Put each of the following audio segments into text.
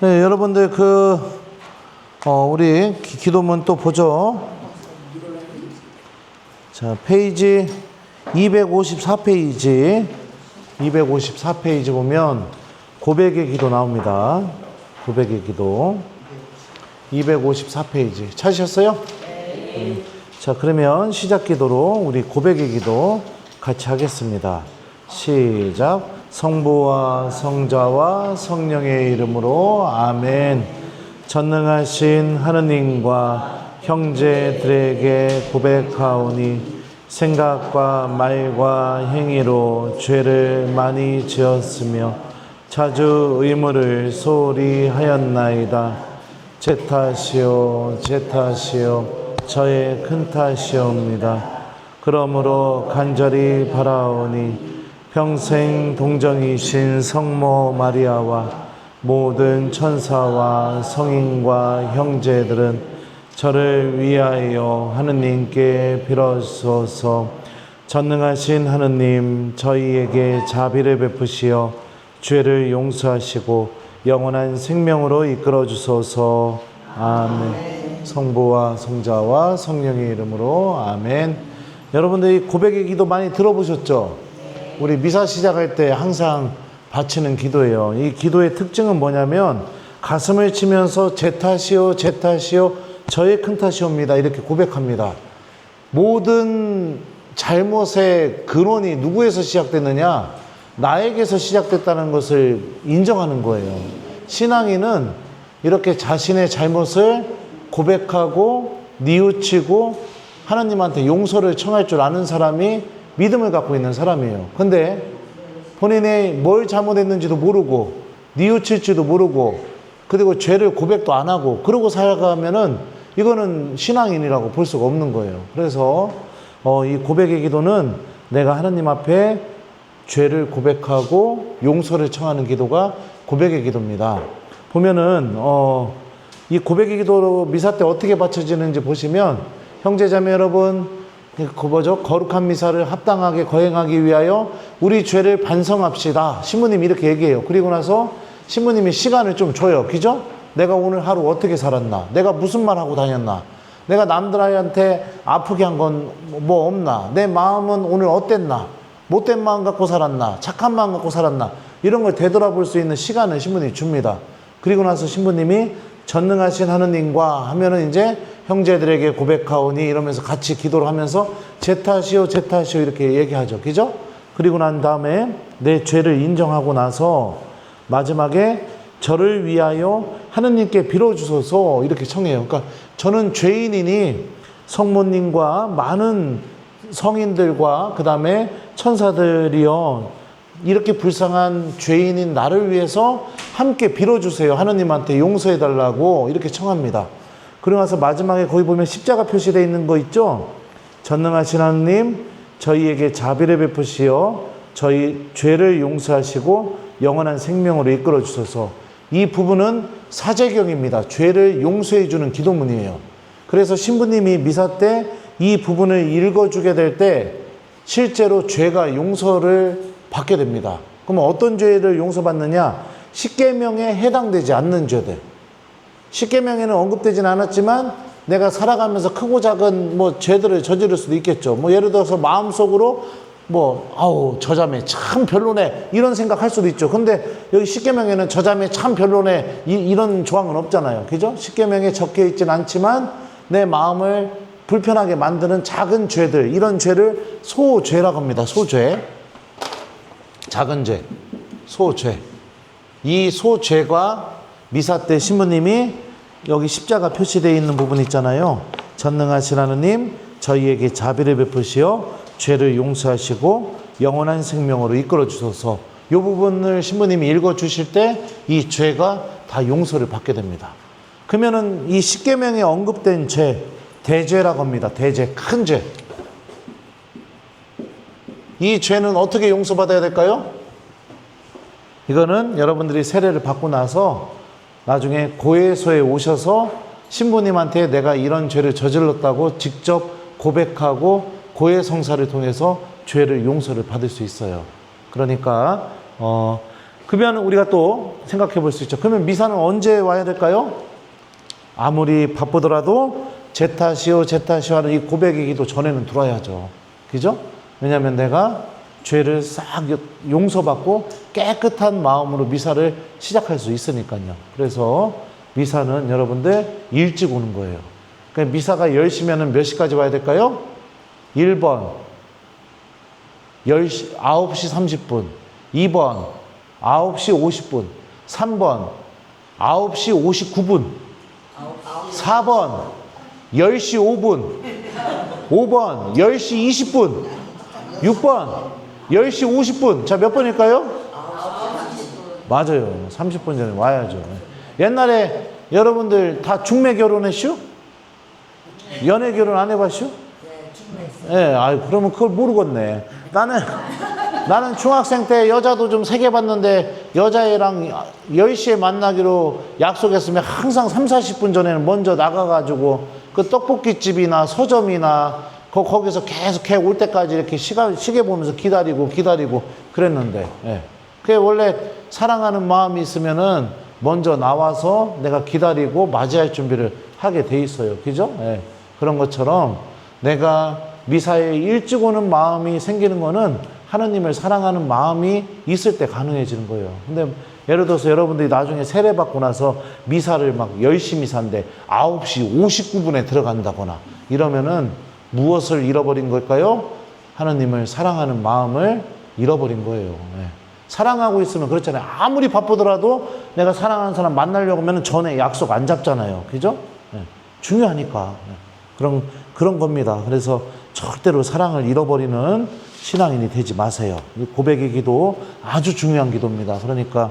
네, 여러분들 우리 기도문 또 보죠. 자, 페이지 254페이지 254페이지 보면 고백의 기도 나옵니다. 고백의 기도 254페이지 찾으셨어요? 자, 그러면 시작 기도로 우리 고백의 기도 같이 하겠습니다. 시작. 성부와 성자와 성령의 이름으로 아멘. 전능하신 하느님과 형제들에게 고백하오니 생각과 말과 행위로 죄를 많이 지었으며 자주 의무를 소홀히 하였나이다. 제 탓이요 제 탓이요 저의 큰 탓이옵니다. 그러므로 간절히 바라오니 평생 동정이신 성모 마리아와 모든 천사와 성인과 형제들은 저를 위하여 하느님께 빌어주소서. 전능하신 하느님, 저희에게 자비를 베푸시어 죄를 용서하시고 영원한 생명으로 이끌어 주소서. 아멘. 성부와 성자와 성령의 이름으로 아멘. 여러분들 이 고백의 기도 많이 들어보셨죠? 우리 미사 시작할 때 항상 바치는 기도예요. 이 기도의 특징은 뭐냐면 가슴을 치면서 제 탓이요 제 탓이요 저의 큰 탓이옵니다 이렇게 고백합니다. 모든 잘못의 근원이 누구에서 시작됐느냐? 나에게서 시작됐다는 것을 인정하는 거예요. 신앙인은 이렇게 자신의 잘못을 고백하고 뉘우치고 하나님한테 용서를 청할 줄 아는 사람이 믿음을 갖고 있는 사람이에요. 근데 본인이 뭘 잘못했는지도 모르고 뉘우칠지도 모르고 그리고 죄를 고백도 안 하고 그러고 살아가면은 이거는 신앙인이라고 볼 수가 없는 거예요. 그래서 이 고백의 기도는 내가 하나님 앞에 죄를 고백하고 용서를 청하는 기도가 고백의 기도입니다. 보면은 이 고백의 기도로 미사 때 어떻게 바쳐지는지 보시면 형제자매 여러분, 거룩한 미사를 합당하게 거행하기 위하여 우리 죄를 반성합시다. 신부님이 이렇게 얘기해요. 그리고 나서 신부님이 시간을 좀 줘요. 그죠? 내가 오늘 하루 어떻게 살았나? 내가 무슨 말 하고 다녔나? 내가 남들한테 아프게 한 건 뭐 없나? 내 마음은 오늘 어땠나? 못된 마음 갖고 살았나? 착한 마음 갖고 살았나? 이런 걸 되돌아볼 수 있는 시간을 신부님이 줍니다. 그리고 나서 신부님이 전능하신 하느님과 하면은 이제 형제들에게 고백하오니 이러면서 같이 기도를 하면서 제 탓이요 제 탓이요 이렇게 얘기하죠. 그죠? 그리고 난 다음에 내 죄를 인정하고 나서 마지막에 저를 위하여 하느님께 빌어주소서 이렇게 청해요. 그러니까 저는 죄인이니 성모님과 많은 성인들과 그 다음에 천사들이요 이렇게 불쌍한 죄인인 나를 위해서 함께 빌어주세요. 하느님한테 용서해달라고 이렇게 청합니다. 그러고 나서 마지막에 거기 보면 십자가 표시되어 있는 거 있죠? 전능하신 하느님, 저희에게 자비를 베푸시어 저희 죄를 용서하시고 영원한 생명으로 이끌어 주소서. 이 부분은 사제경입니다. 죄를 용서해 주는 기도문이에요. 그래서 신부님이 미사 때 이 부분을 읽어주게 될 때 실제로 죄가 용서를 받게 됩니다. 그러면 어떤 죄를 용서받느냐? 십계명에 해당되지 않는 죄들. 십계명에는 언급되진 않았지만 내가 살아가면서 크고 작은 죄들을 저지를 수도 있겠죠. 예를 들어서 마음속으로 저 자매 참 별로네 이런 생각할 수도 있죠. 근데 여기 십계명에는 저 자매 참 별로네 이런 조항은 없잖아요. 그죠? 십계명에 적혀 있진 않지만 내 마음을 불편하게 만드는 작은 죄들, 이런 죄를 소죄라고 합니다. 소죄. 작은 죄, 소죄. 이 소죄가 미사 때 신부님이 여기 십자가 표시되어 있는 부분 있잖아요. 전능하신 하느님, 저희에게 자비를 베푸시어 죄를 용서하시고 영원한 생명으로 이끌어 주소서. 이 부분을 신부님이 읽어 주실 때 이 죄가 다 용서를 받게 됩니다. 그러면은 이 십계명에 언급된 죄, 대죄라고 합니다. 대죄, 큰 죄. 이 죄는 어떻게 용서받아야 될까요? 이거는 여러분들이 세례를 받고 나서 나중에 고해소에 오셔서 신부님한테 내가 이런 죄를 저질렀다고 직접 고백하고 고해성사를 통해서 죄를 용서를 받을 수 있어요. 그러니까 그러면 우리가 또 생각해 볼 수 있죠. 그러면 미사는 언제 와야 될까요? 아무리 바쁘더라도 제 탓이요 하는 이 고백의 기도 전에는 들어야죠. 그죠? 왜냐하면 내가 죄를 싹 용서받고 깨끗한 마음으로 미사를 시작할 수 있으니까요. 그래서 미사는 여러분들 일찍 오는 거예요. 그러니까 미사가 10시면 몇 시까지 와야 될까요? 1번 9시 30분, 2번 9시 50분, 3번 9시 59분, 4번 10시 5분, 5번 10시 20분, 6번 10시 50분. 자, 몇 번일까요? 맞아요. 30분 전에 와야죠. 옛날에 여러분들 다 중매 결혼했슈? 연애 결혼 안 해봤슈? 네, 그러면 그걸 모르겠네. 나는 중학생 때 여자도 좀 세게 봤는데 여자애랑 10시에 만나기로 약속했으면 항상 3, 40분 전에는 먼저 나가가지고 그 떡볶이집이나 서점이나 거기서 계속 걔 올 때까지 이렇게 시계 보면서 기다리고 그랬는데, 예. 그게 원래 사랑하는 마음이 있으면은 먼저 나와서 내가 기다리고 맞이할 준비를 하게 돼 있어요. 그죠? 예. 그런 것처럼 내가 미사에 일찍 오는 마음이 생기는 거는 하느님을 사랑하는 마음이 있을 때 가능해지는 거예요. 근데 예를 들어서 여러분들이 나중에 세례받고 나서 미사를 막 10시 미사인데 9시 59분에 들어간다거나 이러면은 무엇을 잃어버린 걸까요? 하느님을 사랑하는 마음을 잃어버린 거예요. 네. 사랑하고 있으면 그렇잖아요. 아무리 바쁘더라도 내가 사랑하는 사람 만나려고 하면 전에 약속 안 잡잖아요. 그죠? 네. 중요하니까. 네. 그런 겁니다. 그래서 절대로 사랑을 잃어버리는 신앙인이 되지 마세요. 고백의 기도 아주 중요한 기도입니다. 그러니까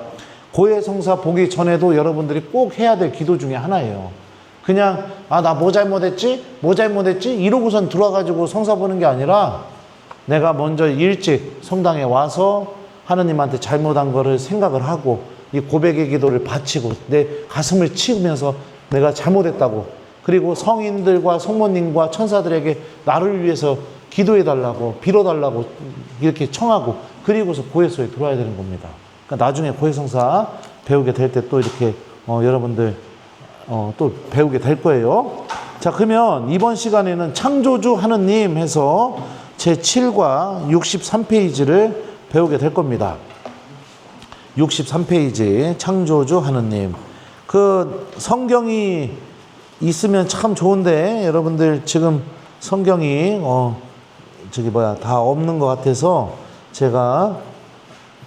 고해성사 보기 전에도 여러분들이 꼭 해야 될 기도 중에 하나예요. 그냥 나 뭐 잘못했지 이러고선 들어와가지고 성사 보는 게 아니라 내가 먼저 일찍 성당에 와서 하느님한테 잘못한 거를 생각을 하고 이 고백의 기도를 바치고 내 가슴을 치면서 내가 잘못했다고, 그리고 성인들과 성모님과 천사들에게 나를 위해서 기도해달라고 빌어달라고 이렇게 청하고, 그리고서 고해소에 들어와야 되는 겁니다. 그러니까 나중에 고해성사 배우게 될 때 또 이렇게 여러분들 또 배우게 될 거예요. 자, 그러면 이번 시간에는 창조주 하느님 해서 제7과 63페이지를 배우게 될 겁니다. 63페이지 창조주 하느님. 그 성경이 있으면 참 좋은데 여러분들 지금 성경이 다 없는 것 같아서 제가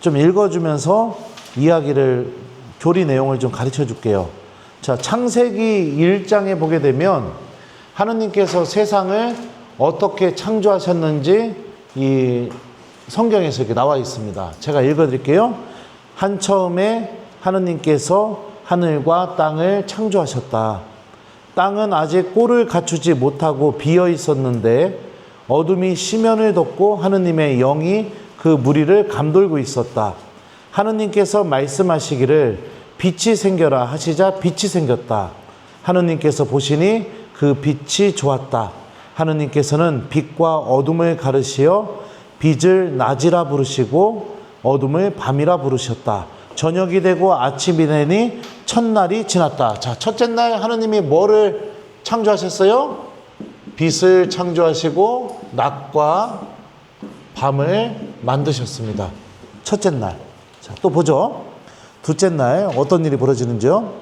좀 읽어주면서 이야기를 교리 내용을 좀 가르쳐 줄게요. 자, 창세기 1장에 보게 되면 하느님께서 세상을 어떻게 창조하셨는지 이 성경에서 이렇게 나와 있습니다. 제가 읽어드릴게요. 한처음에 하느님께서 하늘과 땅을 창조하셨다. 땅은 아직 꼴을 갖추지 못하고 비어 있었는데 어둠이 시면을 덮고 하느님의 영이 그 무리를 감돌고 있었다. 하느님께서 말씀하시기를 빛이 생겨라 하시자 빛이 생겼다. 하느님께서 보시니 그 빛이 좋았다. 하느님께서는 빛과 어둠을 가르시어 빛을 낮이라 부르시고 어둠을 밤이라 부르셨다. 저녁이 되고 아침이 되니 첫날이 지났다. 자, 첫째 날 하느님이 뭐를 창조하셨어요? 빛을 창조하시고 낮과 밤을 만드셨습니다. 첫째 날. 자, 또 보죠. 둘째 날 어떤 일이 벌어지는지요?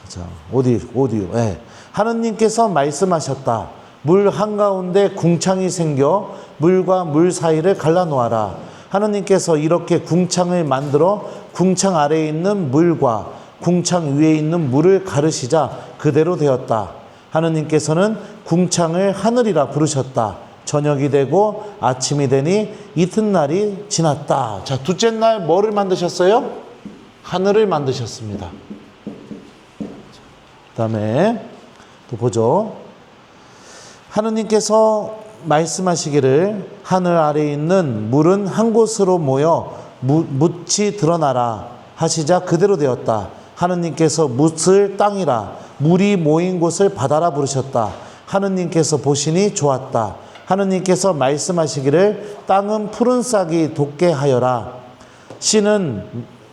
자, 오디오. 네. 하느님께서 말씀하셨다. 물 한가운데 궁창이 생겨 물과 물 사이를 갈라놓아라. 하느님께서 이렇게 궁창을 만들어 궁창 아래에 있는 물과 궁창 위에 있는 물을 가르시자 그대로 되었다. 하느님께서는 궁창을 하늘이라 부르셨다. 저녁이 되고 아침이 되니 이튿날이 지났다. 자, 둘째 날 뭐를 만드셨어요? 하늘을 만드셨습니다. 그 다음에 또 보죠. 하느님께서 말씀하시기를 하늘 아래에 있는 물은 한 곳으로 모여 묻이 드러나라 하시자 그대로 되었다. 하느님께서 묻을 땅이라 물이 모인 곳을 바다라 부르셨다. 하느님께서 보시니 좋았다. 하느님께서 말씀하시기를 땅은 푸른 싹이 돋게 하여라. 씨는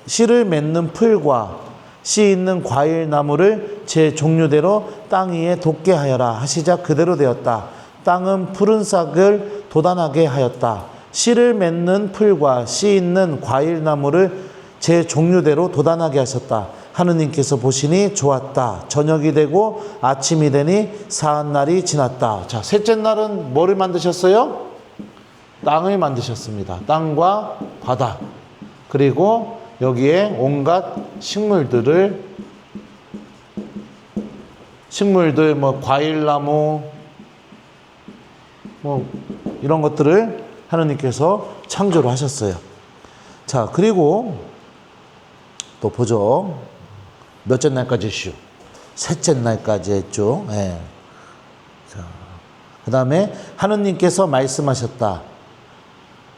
씨를 맺는 풀과 씨 있는 과일 나무를 제 종류대로 땅 위에 돋게 하여라 하시자 그대로 되었다. 땅은 푸른 싹을 돋아나게 하였다. 씨를 맺는 풀과 씨 있는 과일 나무를 제 종류대로 돋아나게 하셨다. 하느님께서 보시니 좋았다. 저녁이 되고 아침이 되니 사한날이 지났다. 자, 셋째 날은 뭐를 만드셨어요? 땅을 만드셨습니다. 땅과 바다. 그리고 여기에 온갖 식물들 뭐 과일나무 뭐 이런 것들을 하느님께서 창조를 하셨어요. 자, 그리고 또 보죠. 몇째 날까지 했죠? 셋째 날까지 했죠. 예. 자, 그 다음에 하느님께서 말씀하셨다.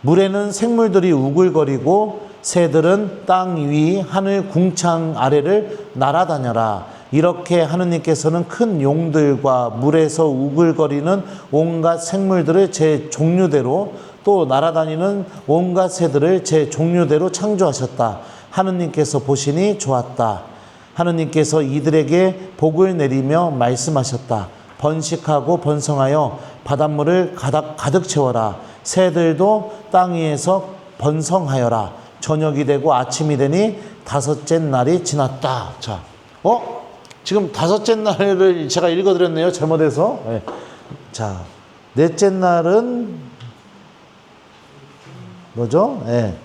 물에는 생물들이 우글거리고 새들은 땅 위 하늘 궁창 아래를 날아다녀라. 이렇게 하느님께서는 큰 용들과 물에서 우글거리는 온갖 생물들을 제 종류대로 또 날아다니는 온갖 새들을 제 종류대로 창조하셨다. 하느님께서 보시니 좋았다. 하느님께서 이들에게 복을 내리며 말씀하셨다. 번식하고 번성하여 바닷물을 가득 채워라. 새들도 땅 위에서 번성하여라. 저녁이 되고 아침이 되니 다섯째 날이 지났다. 자, 지금 다섯째 날을 제가 읽어드렸네요. 잘못해서. 네. 자, 넷째 날은 뭐죠? 네.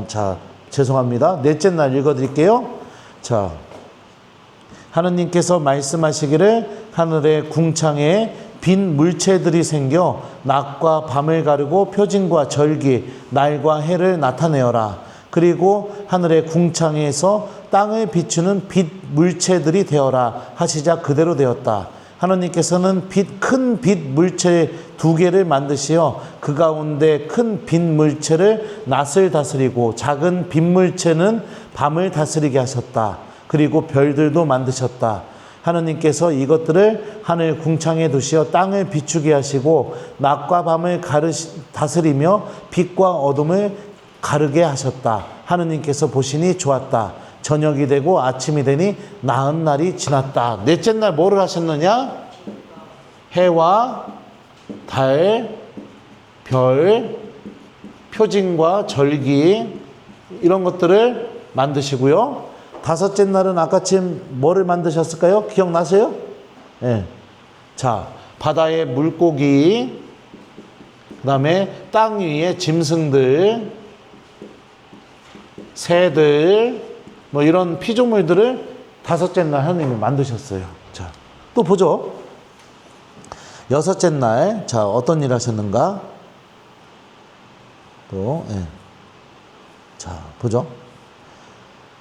자, 죄송합니다. 넷째 날 읽어드릴게요. 자, 하느님께서 말씀하시기를 하늘의 궁창에 빈 물체들이 생겨 낮과 밤을 가르고 표징과 절기, 날과 해를 나타내어라. 그리고 하늘의 궁창에서 땅을 비추는 빛 물체들이 되어라 하시자 그대로 되었다. 하느님께서는 큰 빛 물체 2개를 만드시어 그 가운데 큰 빛 물체를 낮을 다스리고 작은 빛 물체는 밤을 다스리게 하셨다. 그리고 별들도 만드셨다. 하느님께서 이것들을 하늘 궁창에 두시어 땅을 비추게 하시고 낮과 밤을 다스리며 빛과 어둠을 가르게 하셨다. 하느님께서 보시니 좋았다. 저녁이 되고 아침이 되니 나은 날이 지났다. 넷째 날 뭐를 하셨느냐? 해와 달, 별, 표징과 절기 이런 것들을 만드시고요. 다섯째 날은 아까쯤 뭐를 만드셨을까요? 기억나세요? 네. 자, 바다의 물고기, 그 다음에 땅 위에 짐승들, 새들, 뭐 이런 피조물들을 다섯째 날 하느님이 만드셨어요. 자, 또 보죠. 여섯째 날, 자, 어떤 일 하셨는가? 또, 예. 자, 보죠.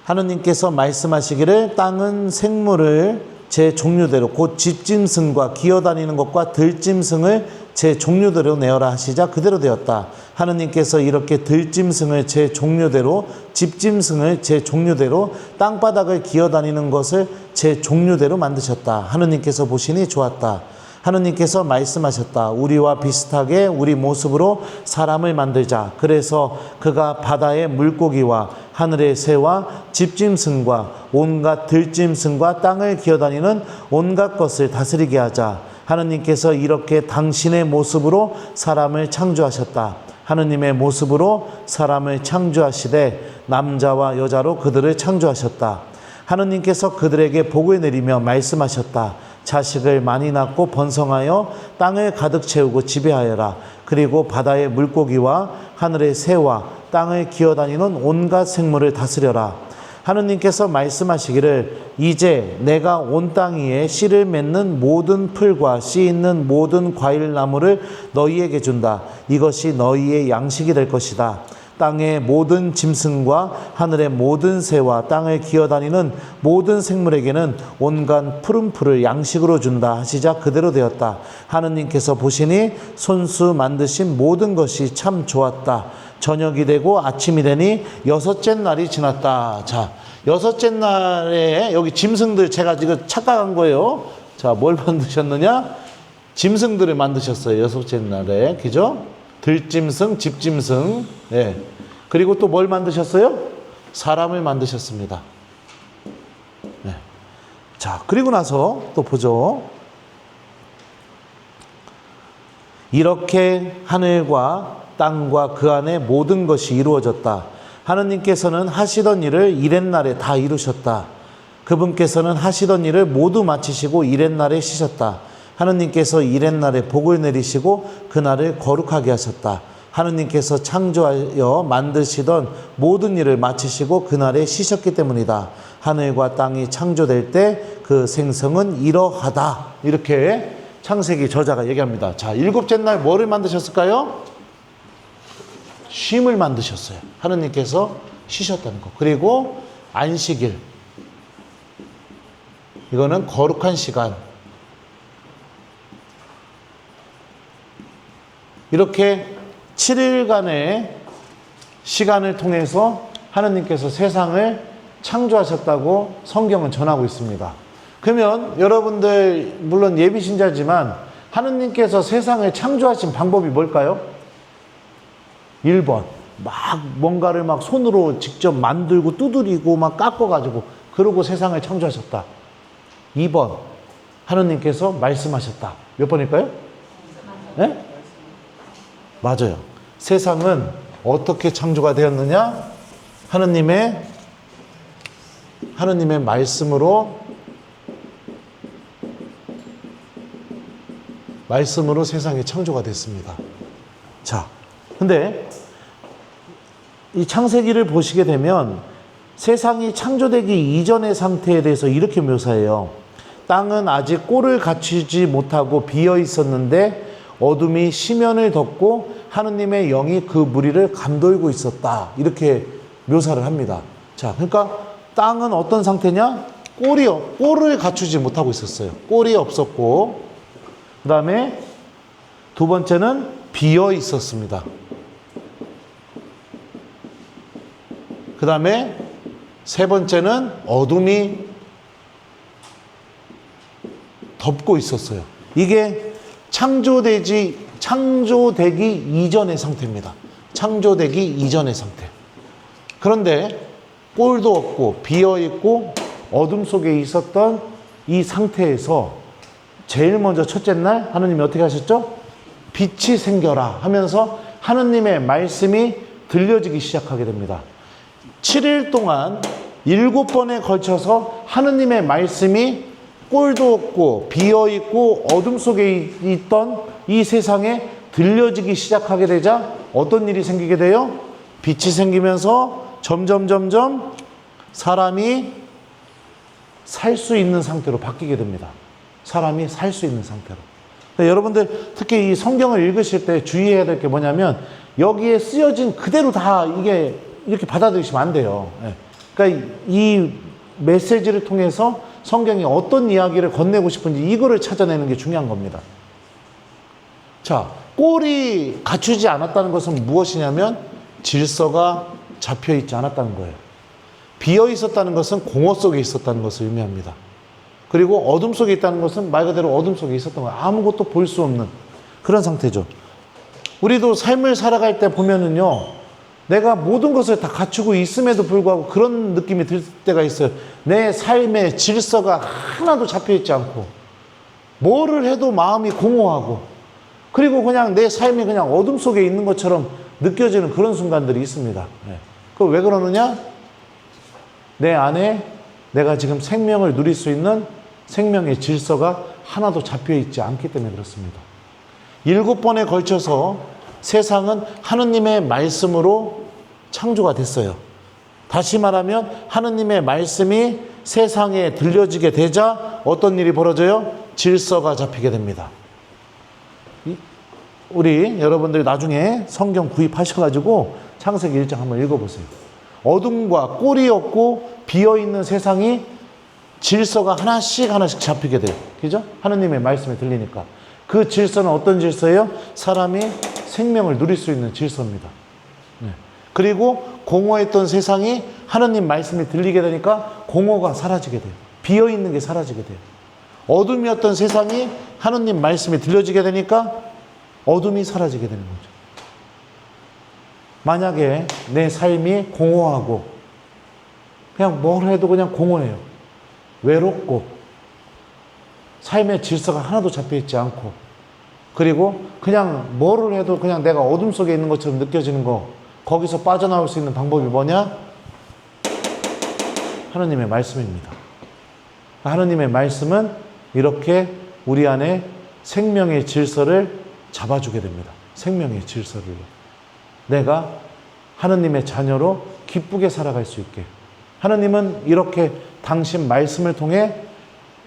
하느님께서 말씀하시기를 땅은 생물을 제 종류대로 곧 집짐승과 기어다니는 것과 들짐승을 제 종류대로 내어라 하시자 그대로 되었다. 하느님께서 이렇게 들짐승을 제 종류대로 집짐승을 제 종류대로 땅바닥을 기어다니는 것을 제 종류대로 만드셨다. 하느님께서 보시니 좋았다. 하느님께서 말씀하셨다. 우리와 비슷하게 우리 모습으로 사람을 만들자. 그래서 그가 바다의 물고기와 하늘의 새와 집짐승과 온갖 들짐승과 땅을 기어다니는 온갖 것을 다스리게 하자. 하느님께서 이렇게 당신의 모습으로 사람을 창조하셨다. 하느님의 모습으로 사람을 창조하시되 남자와 여자로 그들을 창조하셨다. 하느님께서 그들에게 복을 내리며 말씀하셨다. 자식을 많이 낳고 번성하여 땅을 가득 채우고 지배하여라. 그리고 바다의 물고기와 하늘의 새와 땅을 기어다니는 온갖 생물을 다스려라. 하느님께서 말씀하시기를 이제 내가 온 땅 위에 씨를 맺는 모든 풀과 씨 있는 모든 과일 나무를 너희에게 준다. 이것이 너희의 양식이 될 것이다. 땅의 모든 짐승과 하늘의 모든 새와 땅을 기어다니는 모든 생물에게는 온갖 푸른 풀을 양식으로 준다 하시자 그대로 되었다. 하느님께서 보시니 손수 만드신 모든 것이 참 좋았다. 저녁이 되고 아침이 되니 여섯째 날이 지났다. 자, 여섯째 날에 여기 짐승들 제가 지금 착각한 거예요. 자, 뭘 만드셨느냐? 짐승들을 만드셨어요. 여섯째 날에. 그죠? 들짐승, 집짐승. 네. 그리고 또 뭘 만드셨어요? 사람을 만드셨습니다. 네. 자, 그리고 나서 또 보죠. 이렇게 하늘과 땅과 그 안에 모든 것이 이루어졌다. 하느님께서는 하시던 일을 이렛날에 다 이루셨다. 그분께서는 하시던 일을 모두 마치시고 이렛날에 쉬셨다. 하느님께서 이렛날에 복을 내리시고 그날을 거룩하게 하셨다. 하느님께서 창조하여 만드시던 모든 일을 마치시고 그날에 쉬셨기 때문이다. 하늘과 땅이 창조될 때 그 생성은 이러하다. 이렇게 창세기 저자가 얘기합니다. 자, 일곱째 날 뭐를 만드셨을까요? 쉼을 만드셨어요. 하느님께서 쉬셨다는 거. 그리고 안식일. 이거는 거룩한 시간. 이렇게 7일간의 시간을 통해서 하느님께서 세상을 창조하셨다고 성경은 전하고 있습니다. 그러면 여러분들 물론 예비신자지만 하느님께서 세상을 창조하신 방법이 뭘까요? 1번 막 뭔가를 막 손으로 직접 만들고 두드리고 막 깎아가지고 그러고 세상을 창조하셨다. 2번 하느님께서 말씀하셨다. 몇 번일까요? 네? 맞아요. 세상은 어떻게 창조가 되었느냐? 하느님의 말씀으로 세상이 창조가 됐습니다. 자, 근데 이 창세기를 보시게 되면 세상이 창조되기 이전의 상태에 대해서 이렇게 묘사해요. 땅은 아직 꼴을 갖추지 못하고 비어 있었는데 어둠이 시면을 덮고 하느님의 영이 그 무리를 감돌고 있었다. 이렇게 묘사를 합니다. 자, 그러니까 땅은 어떤 상태냐? 꼴을 갖추지 못하고 있었어요. 꼴이 없었고, 그 다음에 두 번째는 비어 있었습니다. 그 다음에 세 번째는 어둠이 덮고 있었어요. 이게 창조되기 이전의 상태입니다. 창조되기 이전의 상태. 그런데 꼴도 없고 비어있고 어둠 속에 있었던 이 상태에서 제일 먼저 첫째 날 하느님이 어떻게 하셨죠? 빛이 생겨라 하면서 하느님의 말씀이 들려지기 시작하게 됩니다. 7일 동안 7번에 걸쳐서 하느님의 말씀이 꼴도 없고 비어있고 어둠 속에 있던 이 세상에 들려지기 시작하게 되자 어떤 일이 생기게 돼요? 빛이 생기면서 점점 사람이 살 수 있는 상태로 바뀌게 됩니다. 사람이 살 수 있는 상태로. 그러니까 여러분들 특히 이 성경을 읽으실 때 주의해야 될 게 뭐냐면 여기에 쓰여진 그대로 다 이게 이렇게 받아들이시면 안 돼요. 그러니까 이 메시지를 통해서 성경이 어떤 이야기를 건네고 싶은지 이거를 찾아내는 게 중요한 겁니다. 자, 꼴이 갖추지 않았다는 것은 무엇이냐면 질서가 잡혀 있지 않았다는 거예요. 비어 있었다는 것은 공허 속에 있었다는 것을 의미합니다. 그리고 어둠 속에 있다는 것은 말 그대로 어둠 속에 있었던 거예요. 아무것도 볼 수 없는 그런 상태죠. 우리도 삶을 살아갈 때 보면은요, 내가 모든 것을 다 갖추고 있음에도 불구하고 그런 느낌이 들 때가 있어요. 내 삶의 질서가 하나도 잡혀 있지 않고 뭐를 해도 마음이 공허하고 그리고 그냥 내 삶이 그냥 어둠 속에 있는 것처럼 느껴지는 그런 순간들이 있습니다. 그 왜 그러느냐? 내 안에 내가 지금 생명을 누릴 수 있는 생명의 질서가 하나도 잡혀 있지 않기 때문에 그렇습니다. 7번에 걸쳐서 세상은 하느님의 말씀으로 창조가 됐어요. 다시 말하면 하느님의 말씀이 세상에 들려지게 되자 어떤 일이 벌어져요? 질서가 잡히게 됩니다. 우리 여러분들 나중에 성경 구입하셔가지고 창세기 1장 한번 읽어보세요. 어둠과 꼴이 없고 비어있는 세상이 질서가 하나씩 잡히게 돼요. 그죠? 하느님의 말씀에 들리니까. 그 질서는 어떤 질서예요? 사람이 생명을 누릴 수 있는 질서입니다. 그리고 공허했던 세상이 하느님 말씀이 들리게 되니까 공허가 사라지게 돼요. 비어있는 게 사라지게 돼요. 어둠이었던 세상이 하느님 말씀이 들려지게 되니까 어둠이 사라지게 되는 거죠. 만약에 내 삶이 공허하고 그냥 뭘 해도 그냥 공허해요. 외롭고 삶의 질서가 하나도 잡혀있지 않고, 그리고 그냥 뭐를 해도 그냥 내가 어둠 속에 있는 것처럼 느껴지는 거, 거기서 빠져나올 수 있는 방법이 뭐냐? 하느님의 말씀입니다. 하느님의 말씀은 이렇게 우리 안에 생명의 질서를 잡아주게 됩니다. 생명의 질서를. 내가 하느님의 자녀로 기쁘게 살아갈 수 있게. 하느님은 이렇게 당신 말씀을 통해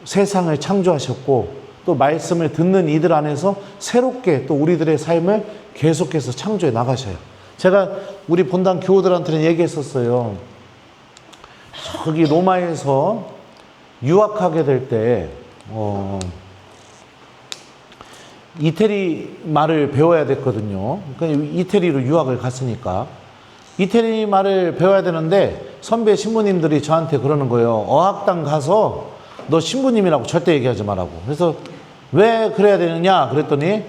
세상을 창조하셨고, 또 말씀을 듣는 이들 안에서 새롭게 또 우리들의 삶을 계속해서 창조해 나가셔요. 제가 우리 본당 교우들한테는 얘기했었어요. 저기 로마에서 유학하게 될 때 이태리 말을 배워야 됐거든요. 그러니까 이태리로 유학을 갔으니까 이태리 말을 배워야 되는데, 선배 신부님들이 저한테 그러는 거예요. 어학당 가서 너 신부님이라고 절대 얘기하지 말라고. 그래서 왜 그래야 되느냐 그랬더니,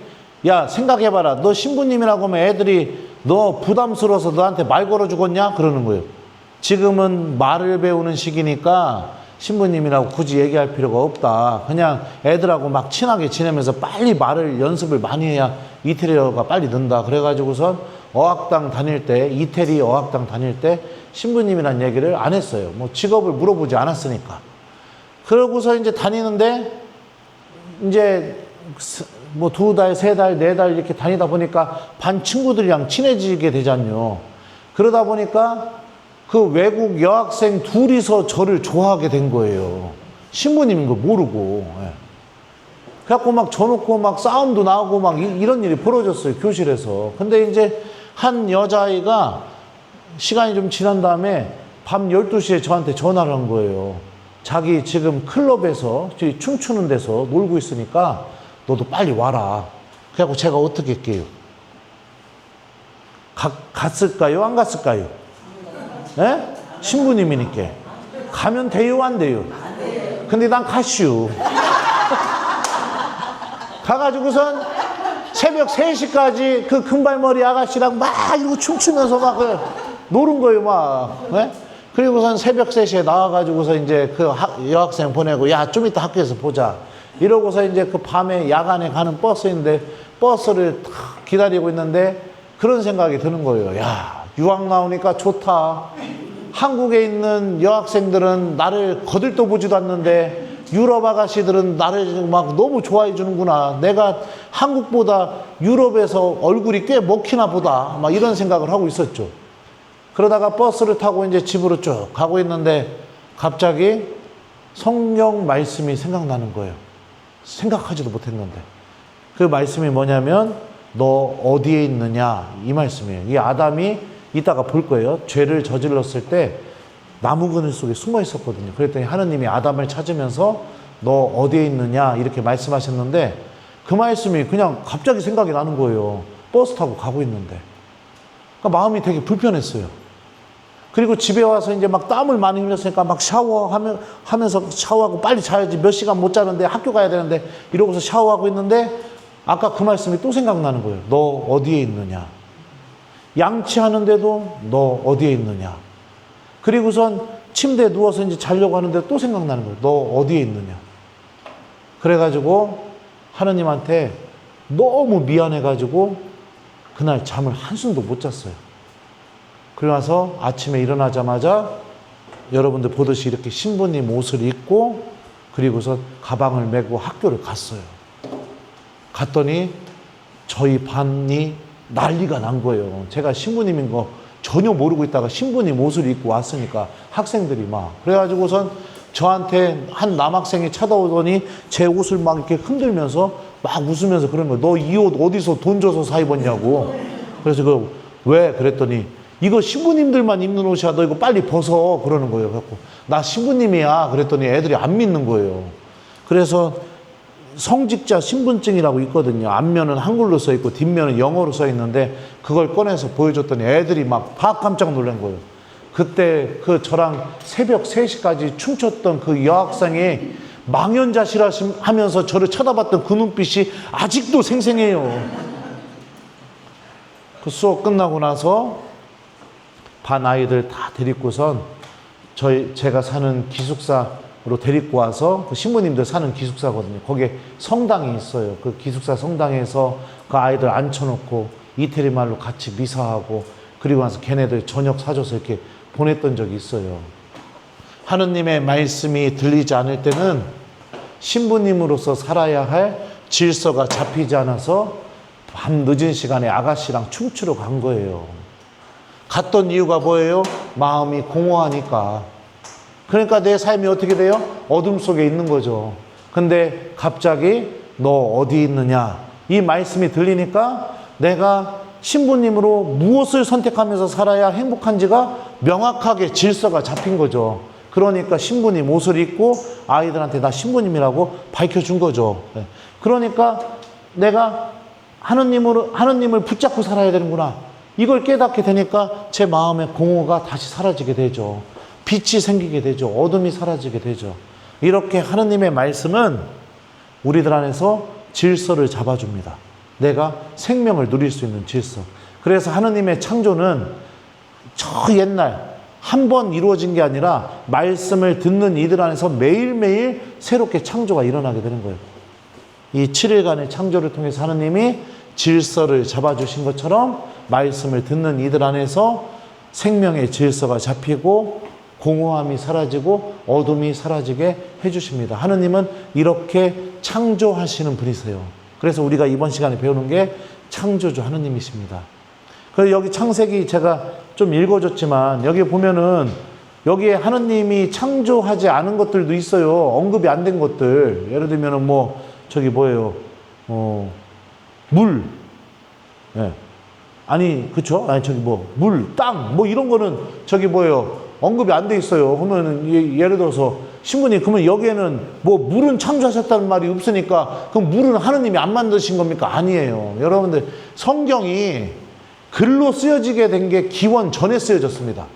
야 생각해봐라, 너 신부님이라고 하면 애들이 너 부담스러워서 너한테 말 걸어 주겠냐 그러는 거예요. 지금은 말을 배우는 시기니까 신부님이라고 굳이 얘기할 필요가 없다. 그냥 애들하고 막 친하게 지내면서 빨리 말을 연습을 많이 해야 이태리어가 빨리 는다. 그래가지고선 어학당 다닐 때, 이태리 어학당 다닐 때 신부님이란 얘기를 안 했어요. 뭐 직업을 물어보지 않았으니까. 그러고서 이제 다니는데, 이제 뭐 2달, 3달, 4달 이렇게 다니다 보니까 반 친구들이랑 친해지게 되잖요. 그러다 보니까 그 외국 여학생 둘이서 저를 좋아하게 된 거예요. 신부님인 거 모르고. 그래갖고 막 저놓고 막 싸움도 나고 막 이런 일이 벌어졌어요, 교실에서. 근데 이제 한 여자아이가 시간이 좀 지난 다음에 밤 12시에 저한테 전화를 한 거예요. 자기 지금 클럽에서 춤추는 데서 놀고 있으니까 너도 빨리 와라. 그래갖고 제가 어떻게 할게요? 갔을까요? 안 갔을까요? 네? 신부님이니까. 가면 돼요? 안 돼요? 근데 난 가슈. 가가지고선 새벽 3시까지 그 금발머리 아가씨랑 막 이러고 춤추면서 막 노는 거예요, 막. 네? 그리고선 새벽 3시에 나와가지고서 이제 그 여학생 보내고, 야, 좀 이따 학교에서 보자. 이러고서 이제 그 밤에 야간에 가는 버스인데, 버스를 탁 기다리고 있는데, 그런 생각이 드는 거예요. 야, 유학 나오니까 좋다. 한국에 있는 여학생들은 나를 거들떠 보지도 않는데, 유럽 아가씨들은 나를 막 너무 좋아해 주는구나. 내가 한국보다 유럽에서 얼굴이 꽤 먹히나 보다. 막 이런 생각을 하고 있었죠. 그러다가 버스를 타고 이제 집으로 쭉 가고 있는데, 갑자기 성경 말씀이 생각나는 거예요. 생각하지도 못했는데. 그 말씀이 뭐냐면, 너 어디에 있느냐, 이 말씀이에요. 이 아담이 이따가 볼 거예요. 죄를 저질렀을 때 나무 그늘 속에 숨어 있었거든요. 그랬더니 하느님이 아담을 찾으면서 너 어디에 있느냐 이렇게 말씀하셨는데, 그 말씀이 그냥 갑자기 생각이 나는 거예요. 버스 타고 가고 있는데. 그러니까 마음이 되게 불편했어요. 그리고 집에 와서 이제 막 땀을 많이 흘렸으니까 막 샤워하면서 샤워하고 빨리 자야지, 몇 시간 못 자는데 학교 가야 되는데, 이러고서 샤워하고 있는데 아까 그 말씀이 또 생각나는 거예요. 너 어디에 있느냐. 양치하는데도 너 어디에 있느냐. 그리고선 침대에 누워서 이제 자려고 하는데 또 생각나는 거예요. 너 어디에 있느냐. 그래가지고 하느님한테 너무 미안해가지고 그날 잠을 한숨도 못 잤어요. 그러나서 아침에 일어나자마자 여러분들 보듯이 이렇게 신부님 옷을 입고, 그리고서 가방을 메고 학교를 갔어요. 갔더니 저희 반이 난리가 난 거예요. 제가 신부님인 거 전혀 모르고 있다가 신부님 옷을 입고 왔으니까 학생들이 막. 그래가지고선 저한테 한 남학생이 쳐다오더니 제 옷을 막 이렇게 흔들면서 막 웃으면서 그런 거예요. 너 이 옷 어디서 돈 줘서 사 입었냐고. 그래서 왜? 그랬더니 이거 신부님들만 입는 옷이야. 너 이거 빨리 벗어. 그러는 거예요. 그래갖고 나 신부님이야. 그랬더니 애들이 안 믿는 거예요. 그래서 성직자 신분증이라고 있거든요. 앞면은 한글로 써 있고 뒷면은 영어로 써 있는데, 그걸 꺼내서 보여줬더니 애들이 막 다 깜짝 놀란 거예요. 그때 그 저랑 새벽 3시까지 춤췄던 그 여학생이 망연자실 하면서 저를 쳐다봤던 그 눈빛이 아직도 생생해요. 그 수업 끝나고 나서 반 아이들 다 데리고선 제가 사는 기숙사로 데리고 와서 그 신부님들 사는 기숙사거든요. 거기에 성당이 있어요. 그 기숙사 성당에서 그 아이들 앉혀놓고 이태리 말로 같이 미사하고 그리고 나서 걔네들 저녁 사줘서 이렇게 보냈던 적이 있어요. 하느님의 말씀이 들리지 않을 때는 신부님으로서 살아야 할 질서가 잡히지 않아서 밤 늦은 시간에 아가씨랑 춤추러 간 거예요. 갔던 이유가 뭐예요? 마음이 공허하니까. 그러니까 내 삶이 어떻게 돼요? 어둠 속에 있는 거죠. 근데 갑자기 너 어디 있느냐? 이 말씀이 들리니까 내가 신부님으로 무엇을 선택하면서 살아야 행복한지가 명확하게 질서가 잡힌 거죠. 그러니까 신부님 옷을 입고 아이들한테 나 신부님이라고 밝혀준 거죠. 그러니까 내가 하느님을 붙잡고 살아야 되는구나. 이걸 깨닫게 되니까 제 마음의 공허가 다시 사라지게 되죠. 빛이 생기게 되죠. 어둠이 사라지게 되죠. 이렇게 하느님의 말씀은 우리들 안에서 질서를 잡아줍니다. 내가 생명을 누릴 수 있는 질서. 그래서 하느님의 창조는 저 옛날 한 번 이루어진 게 아니라 말씀을 듣는 이들 안에서 매일매일 새롭게 창조가 일어나게 되는 거예요. 이 7일간의 창조를 통해서 하느님이 질서를 잡아주신 것처럼 말씀을 듣는 이들 안에서 생명의 질서가 잡히고 공허함이 사라지고 어둠이 사라지게 해주십니다. 하느님은 이렇게 창조하시는 분이세요. 그래서 우리가 이번 시간에 배우는 게 창조주 하느님이십니다. 그래서 여기 창세기 제가 좀 읽어줬지만 여기 보면은 여기에 하느님이 창조하지 않은 것들도 있어요. 언급이 안 된 것들. 예를 들면은 뭐 저기 뭐예요? 물. 예. 아니 그쵸? 아니 저기 뭐 물, 땅 뭐 이런 거는 저기 뭐예요? 언급이 안 돼 있어요. 그러면 예를 들어서 신부님 그러면 여기에는 뭐 물은 창조하셨다는 말이 없으니까 그럼 물은 하느님이 안 만드신 겁니까? 아니에요. 여러분들 성경이 글로 쓰여지게 된 게 기원 전에 쓰여졌습니다.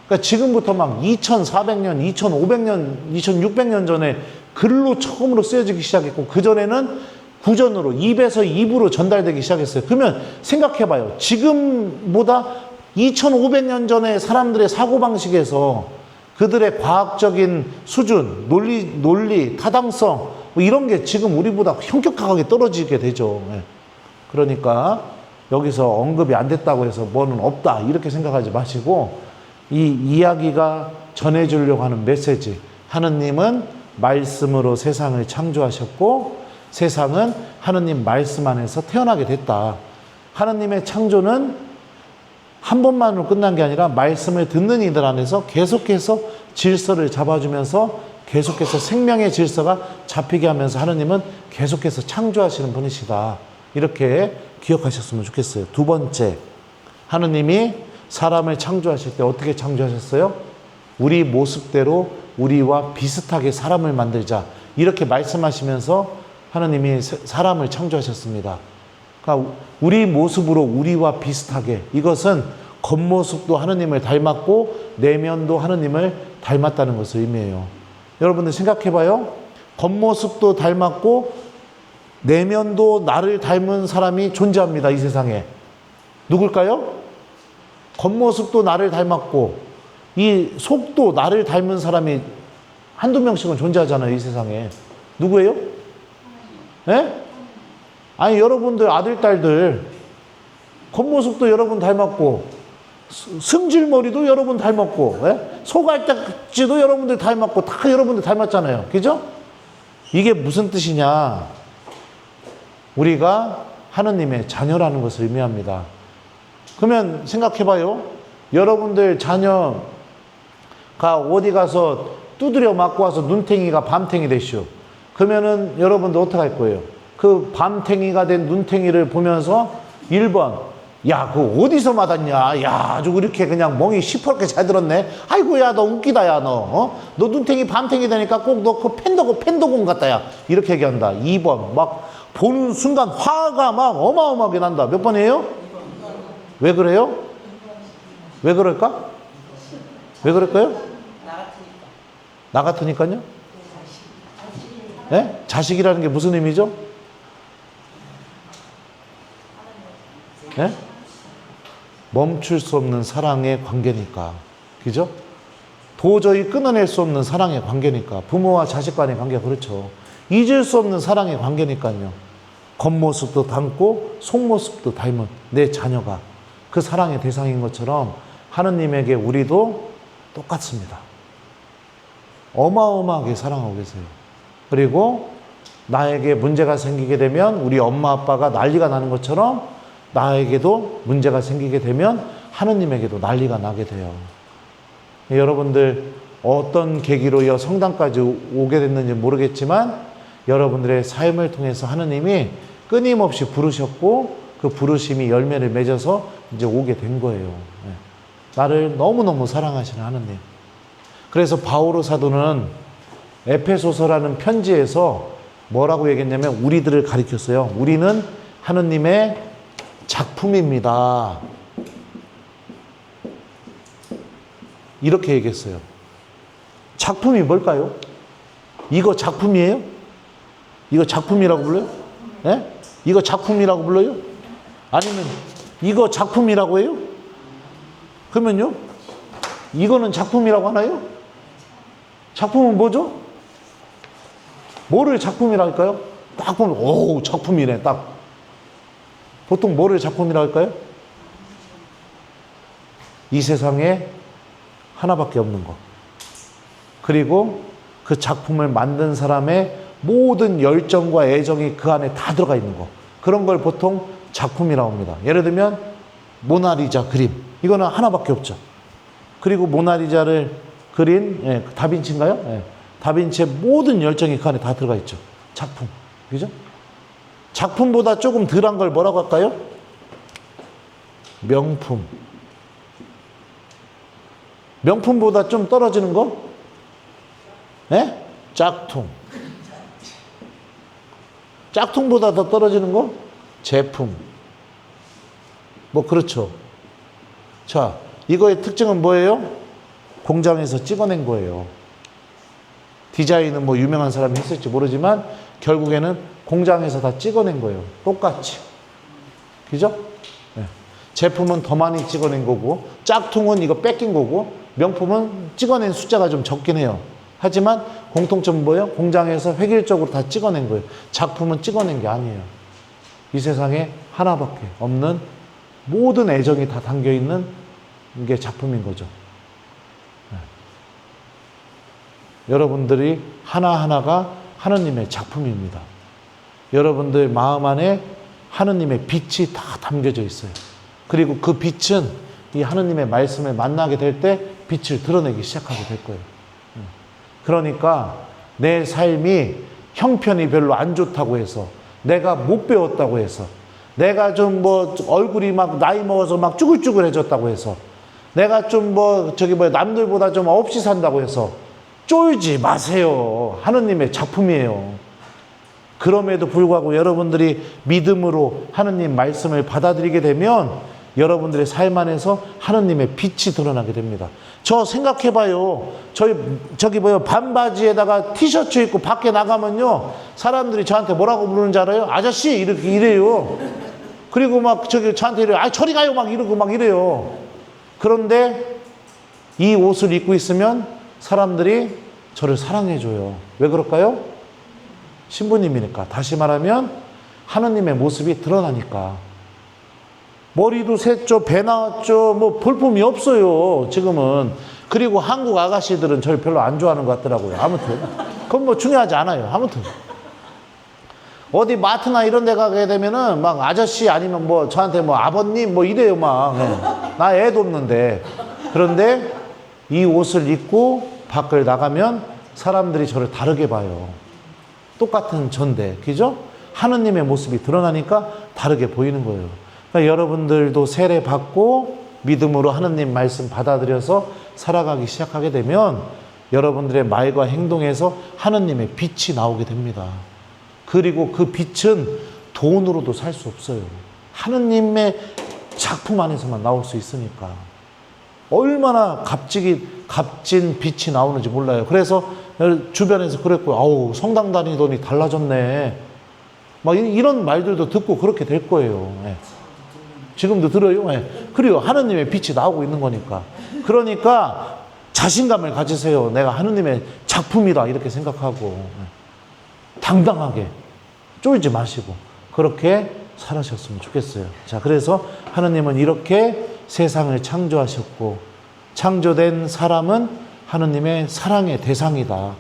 그러니까 지금부터 막 2400년, 2500년, 2600년 전에 글로 처음으로 쓰여지기 시작했고 그전에는 구전으로 입에서 입으로 전달되기 시작했어요. 그러면 생각해봐요. 지금보다 2500년 전에 사람들의 사고방식에서 그들의 과학적인 수준, 논리, 타당성 뭐 이런 게 지금 우리보다 현격하게 떨어지게 되죠. 그러니까 여기서 언급이 안 됐다고 해서 뭐는 없다 이렇게 생각하지 마시고 이 이야기가 전해주려고 하는 메시지, 하느님은 말씀으로 세상을 창조하셨고 세상은 하느님 말씀 안에서 태어나게 됐다. 하느님의 창조는 한 번만으로 끝난 게 아니라 말씀을 듣는 이들 안에서 계속해서 질서를 잡아주면서 계속해서 생명의 질서가 잡히게 하면서 하느님은 계속해서 창조하시는 분이시다. 이렇게 기억하셨으면 좋겠어요. 두 번째, 하느님이 사람을 창조하실 때 어떻게 창조하셨어요? 우리 모습대로 우리와 비슷하게 사람을 만들자. 이렇게 말씀하시면서 하느님이 사람을 창조하셨습니다. 그러니까 우리 모습으로 우리와 비슷하게, 이것은 겉모습도 하느님을 닮았고 내면도 하느님을 닮았다는 것을 의미해요. 여러분들 생각해봐요. 겉모습도 닮았고 내면도 나를 닮은 사람이 존재합니다. 이 세상에. 누굴까요? 겉모습도 나를 닮았고 이 속도 나를 닮은 사람이 한두 명씩은 존재하잖아요. 이 세상에. 누구예요? 예? 아니 여러분들 아들 딸들 겉모습도 여러분 닮았고 승질머리도 여러분 닮았고 소갈딱지도 여러분들 닮았고 다 여러분들 닮았잖아요. 그죠? 이게 무슨 뜻이냐? 우리가 하느님의 자녀라는 것을 의미합니다. 그러면 생각해봐요. 여러분들 자녀가 어디 가서 두드려 맞고 와서 눈탱이가 밤탱이 되시오. 그러면은 여러분들 어떻게 할 거예요? 그 밤탱이가 된 눈탱이를 보면서 1번, 야, 그거 어디서 맞았냐? 야, 아주 이렇게 그냥 멍이 시퍼렇게 잘 들었네? 아이고, 야, 너 웃기다, 야, 너. 너 눈탱이 밤탱이 되니까 꼭 너 그 펜더곤 같다, 야. 이렇게 얘기한다. 2번, 막 보는 순간 화가 막 어마어마하게 난다. 몇 번이에요? 왜 그래요? 왜 그럴까? 왜 그럴까요? 나 같으니까요? 네? 자식이라는 게 무슨 의미죠? 네? 멈출 수 없는 사랑의 관계니까. 그죠? 도저히 끊어낼 수 없는 사랑의 관계니까. 부모와 자식 간의 관계가 그렇죠. 잊을 수 없는 사랑의 관계니까요. 겉모습도 닮고 속모습도 닮은 내 자녀가 그 사랑의 대상인 것처럼 하느님에게 우리도 똑같습니다. 어마어마하게 사랑하고 계세요. 그리고 나에게 문제가 생기게 되면 우리 엄마 아빠가 난리가 나는 것처럼 나에게도 문제가 생기게 되면 하느님에게도 난리가 나게 돼요. 여러분들 어떤 계기로 성당까지 오게 됐는지 모르겠지만 여러분들의 삶을 통해서 하느님이 끊임없이 부르셨고 그 부르심이 열매를 맺어서 이제 오게 된 거예요. 나를 너무너무 사랑하시는 하느님. 그래서 바오로 사도는 에페소서라는 편지에서 뭐라고 얘기했냐면 우리들을 가리켰어요. 우리는 하느님의 작품입니다. 이렇게 얘기했어요. 작품이 뭘까요? 이거 작품이에요? 이거 작품이라고 불러요? 네? 이거 작품이라고 불러요? 아니면 이거 작품이라고 해요? 그러면요? 이거는 작품이라고 하나요? 작품은 뭐죠? 뭐를 작품이라고 할까요? 딱 보면 오 작품이네 딱. 보통 뭐를 작품이라고 할까요? 이 세상에 하나밖에 없는 것. 그리고 그 작품을 만든 사람의 모든 열정과 애정이 그 안에 다 들어가 있는 것. 그런 걸 보통 작품이라고 합니다. 예를 들면 모나리자 그림. 이거는 하나밖에 없죠. 그리고 모나리자를 그린 다빈치인가요? 다빈치의 모든 열정이 그 안에 다 들어가 있죠. 작품. 그죠? 작품보다 조금 덜한 걸 뭐라고 할까요? 명품. 명품보다 좀 떨어지는 거? 짝퉁. 짝퉁보다 더 떨어지는 거? 제품. 뭐 그렇죠. 자, 이거의 특징은 뭐예요? 공장에서 찍어낸 거예요. 디자인은 뭐 유명한 사람이 했을지 모르지만 결국에는 공장에서 다 찍어낸 거예요. 똑같이. 그죠? 네. 제품은 더 많이 찍어낸 거고 짝퉁은 이거 뺏긴 거고 명품은 찍어낸 숫자가 좀 적긴 해요. 하지만 공통점은 뭐예요? 공장에서 획일적으로 다 찍어낸 거예요. 작품은 찍어낸 게 아니에요. 이 세상에 하나밖에 없는 모든 애정이 다 담겨있는 게 작품인 거죠. 네. 여러분들이 하나하나가 하느님의 작품입니다. 여러분들 마음 안에 하느님의 빛이 다 담겨져 있어요. 그리고 그 빛은 이 하느님의 말씀을 만나게 될 때 빛을 드러내기 시작하게 될 거예요. 그러니까 내 삶이 형편이 별로 안 좋다고 해서 내가 못 배웠다고 해서 내가 좀 뭐 얼굴이 막 나이 먹어서 막 쭈글쭈글해졌다고 해서 내가 좀 남들보다 좀 없이 산다고 해서 쫄지 마세요. 하느님의 작품이에요. 그럼에도 불구하고 여러분들이 믿음으로 하느님 말씀을 받아들이게 되면 여러분들의 삶 안에서 하느님의 빛이 드러나게 됩니다. 저 생각해봐요. 저기 반바지에다가 티셔츠 입고 밖에 나가면요. 사람들이 저한테 뭐라고 부르는지 알아요? 아저씨! 이렇게 이래요. 그리고 막 저한테 이래요. 아, 저리 가요! 막 이러고 막 이래요. 그런데 이 옷을 입고 있으면 사람들이 저를 사랑해줘요. 왜 그럴까요? 신부님이니까. 다시 말하면 하느님의 모습이 드러나니까. 머리도 샜죠, 배 나왔죠, 뭐 볼품이 없어요, 지금은. 그리고 한국 아가씨들은 저를 별로 안 좋아하는 것 같더라고요. 아무튼. 그건 뭐 중요하지 않아요. 아무튼. 어디 마트나 이런 데 가게 되면은 막 아저씨 아니면 뭐 저한테 뭐 아버님 뭐 이래요, 막. 나 애도 없는데. 그런데 이 옷을 입고 밖을 나가면 사람들이 저를 다르게 봐요. 똑같은 전데, 그죠? 하느님의 모습이 드러나니까 다르게 보이는 거예요. 그러니까 여러분들도 세례 받고 믿음으로 하느님 말씀 받아들여서 살아가기 시작하게 되면 여러분들의 말과 행동에서 하느님의 빛이 나오게 됩니다. 그리고 그 빛은 돈으로도 살 수 없어요. 하느님의 작품 안에서만 나올 수 있으니까. 얼마나 값진 빛이 나오는지 몰라요. 그래서 주변에서 그랬고요. 아우, 성당 다니더니 달라졌네. 막 이런 말들도 듣고 그렇게 될 거예요. 예. 지금도 들어요. 예. 그래요. 하느님의 빛이 나오고 있는 거니까. 그러니까 자신감을 가지세요. 내가 하느님의 작품이다 이렇게 생각하고 당당하게 쫄지 마시고 그렇게 살아셨으면 좋겠어요. 자, 그래서 하느님은 이렇게 세상을 창조하셨고 창조된 사람은 하느님의 사랑의 대상이다.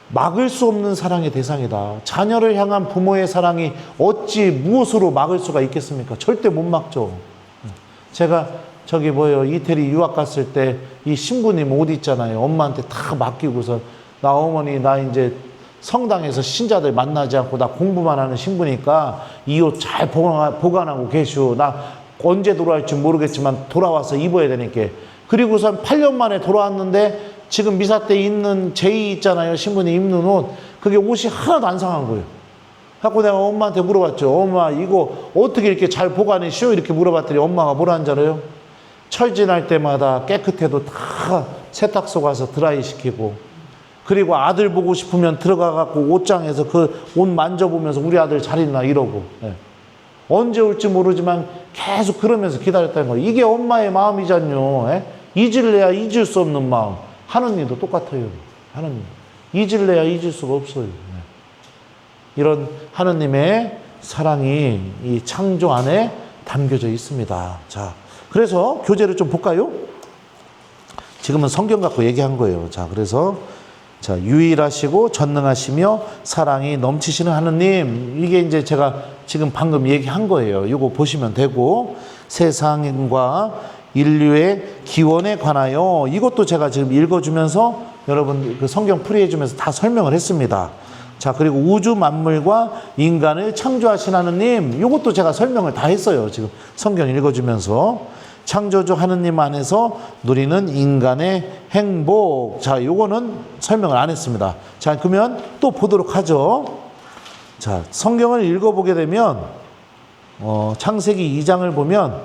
막을 수 없는 사랑의 대상이다. 자녀를 향한 부모의 사랑이 어찌 무엇으로 막을 수가 있겠습니까? 절대 못 막죠. 제가 이태리 유학 갔을 때 이 신부님 옷 있잖아요. 엄마한테 다 맡기고서 나 어머니 나 이제 성당에서 신자들 만나지 않고 나 공부만 하는 신부니까 이 옷 잘 보관하고 계시오. 나 언제 돌아올지 모르겠지만 돌아와서 입어야 되니까. 그리고선 8년 만에 돌아왔는데 지금 미사 때 입는 제이 있잖아요. 신부님 입는 옷. 그게 옷이 하나도 안 상한 거예요. 그래서 내가 엄마한테 물어봤죠. 엄마 이거 어떻게 이렇게 잘 보관해시오? 이렇게 물어봤더니 엄마가 뭐라는 줄 알아요? 철진할 때마다 깨끗해도 다 세탁소 가서 드라이 시키고 그리고 아들 보고 싶으면 들어가갖고 옷장에서 그 옷 만져보면서 우리 아들 잘 있나 이러고 언제 올지 모르지만 계속 그러면서 기다렸다는 거예요. 이게 엄마의 마음이잖요. 잊을래야 잊을 수 없는 마음. 하느님도 똑같아요. 하느님 잊을래야 잊을 수가 없어요. 이런 하느님의 사랑이 이 창조 안에 담겨져 있습니다. 자, 그래서 교재를 좀 볼까요? 지금은 성경 갖고 얘기한 거예요. 자, 그래서 자, 유일하시고 전능하시며 사랑이 넘치시는 하느님. 이게 이제 제가 지금 방금 얘기한 거예요. 이거 보시면 되고 세상과 인류의 기원에 관하여 이것도 제가 지금 읽어주면서 여러분 그 성경 풀이해주면서 다 설명을 했습니다. 자, 그리고 우주 만물과 인간을 창조하신 하느님, 이것도 제가 설명을 다 했어요. 지금 성경 읽어주면서 창조주 하느님 안에서 누리는 인간의 행복. 자, 요거는 설명을 안 했습니다. 자, 그러면 또 보도록 하죠. 자, 성경을 읽어보게 되면 창세기 2장을 보면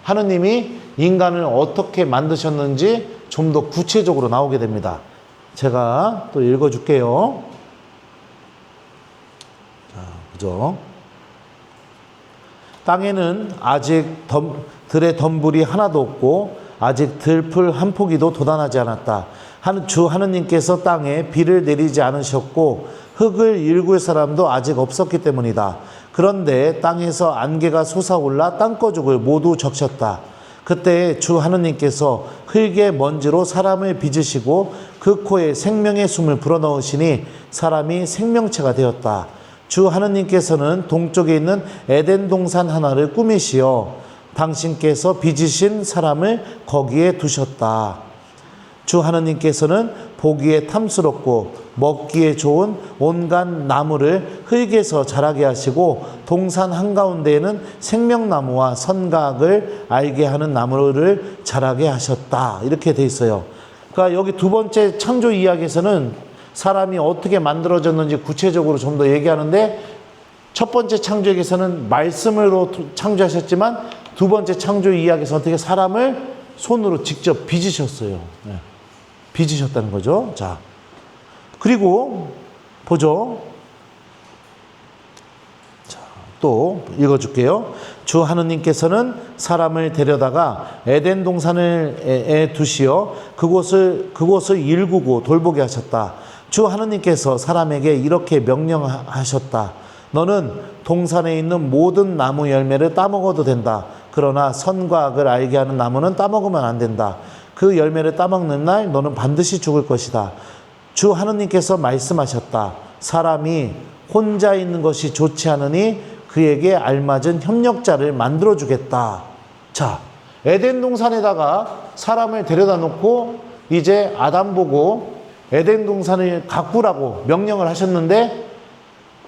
하느님이 인간을 어떻게 만드셨는지 좀 더 구체적으로 나오게 됩니다. 제가 또 읽어줄게요. 자, 그죠? 땅에는 아직 들의 덤불이 하나도 없고 아직 들풀 한 포기도 돋아나지 않았다. 주 하느님께서 땅에 비를 내리지 않으셨고 흙을 일구의 사람도 아직 없었기 때문이다. 그런데 땅에서 안개가 솟아올라 땅거죽을 모두 적셨다. 그때 주 하느님께서 흙의 먼지로 사람을 빚으시고 그 코에 생명의 숨을 불어넣으시니 사람이 생명체가 되었다. 주 하느님께서는 동쪽에 있는 에덴 동산 하나를 꾸미시어 당신께서 빚으신 사람을 거기에 두셨다. 주 하느님께서는 보기에 탐스럽고 먹기에 좋은 온갖 나무를 흙에서 자라게 하시고 동산 한가운데에는 생명나무와 선각을 알게 하는 나무를 자라게 하셨다. 이렇게 돼 있어요. 그러니까 여기 두 번째 창조 이야기에서는 사람이 어떻게 만들어졌는지 구체적으로 좀 더 얘기하는데 첫 번째 창조에서는 말씀으로 창조하셨지만 두 번째 창조 이야기에서 어떻게 사람을 손으로 직접 빚으셨어요. 빚으셨다는 거죠. 자, 그리고 보죠. 자, 또 읽어줄게요. 주 하느님께서는 사람을 데려다가 에덴 동산에 두시어 그곳을 일구고 돌보게 하셨다. 주 하느님께서 사람에게 이렇게 명령하셨다. 너는 동산에 있는 모든 나무 열매를 따먹어도 된다. 그러나 선과 악을 알게 하는 나무는 따먹으면 안 된다. 그 열매를 따먹는 날 너는 반드시 죽을 것이다. 주 하느님께서 말씀하셨다. 사람이 혼자 있는 것이 좋지 않으니 그에게 알맞은 협력자를 만들어주겠다. 자, 에덴 동산에다가 사람을 데려다 놓고 이제 아담 보고 에덴 동산을 가꾸라고 명령을 하셨는데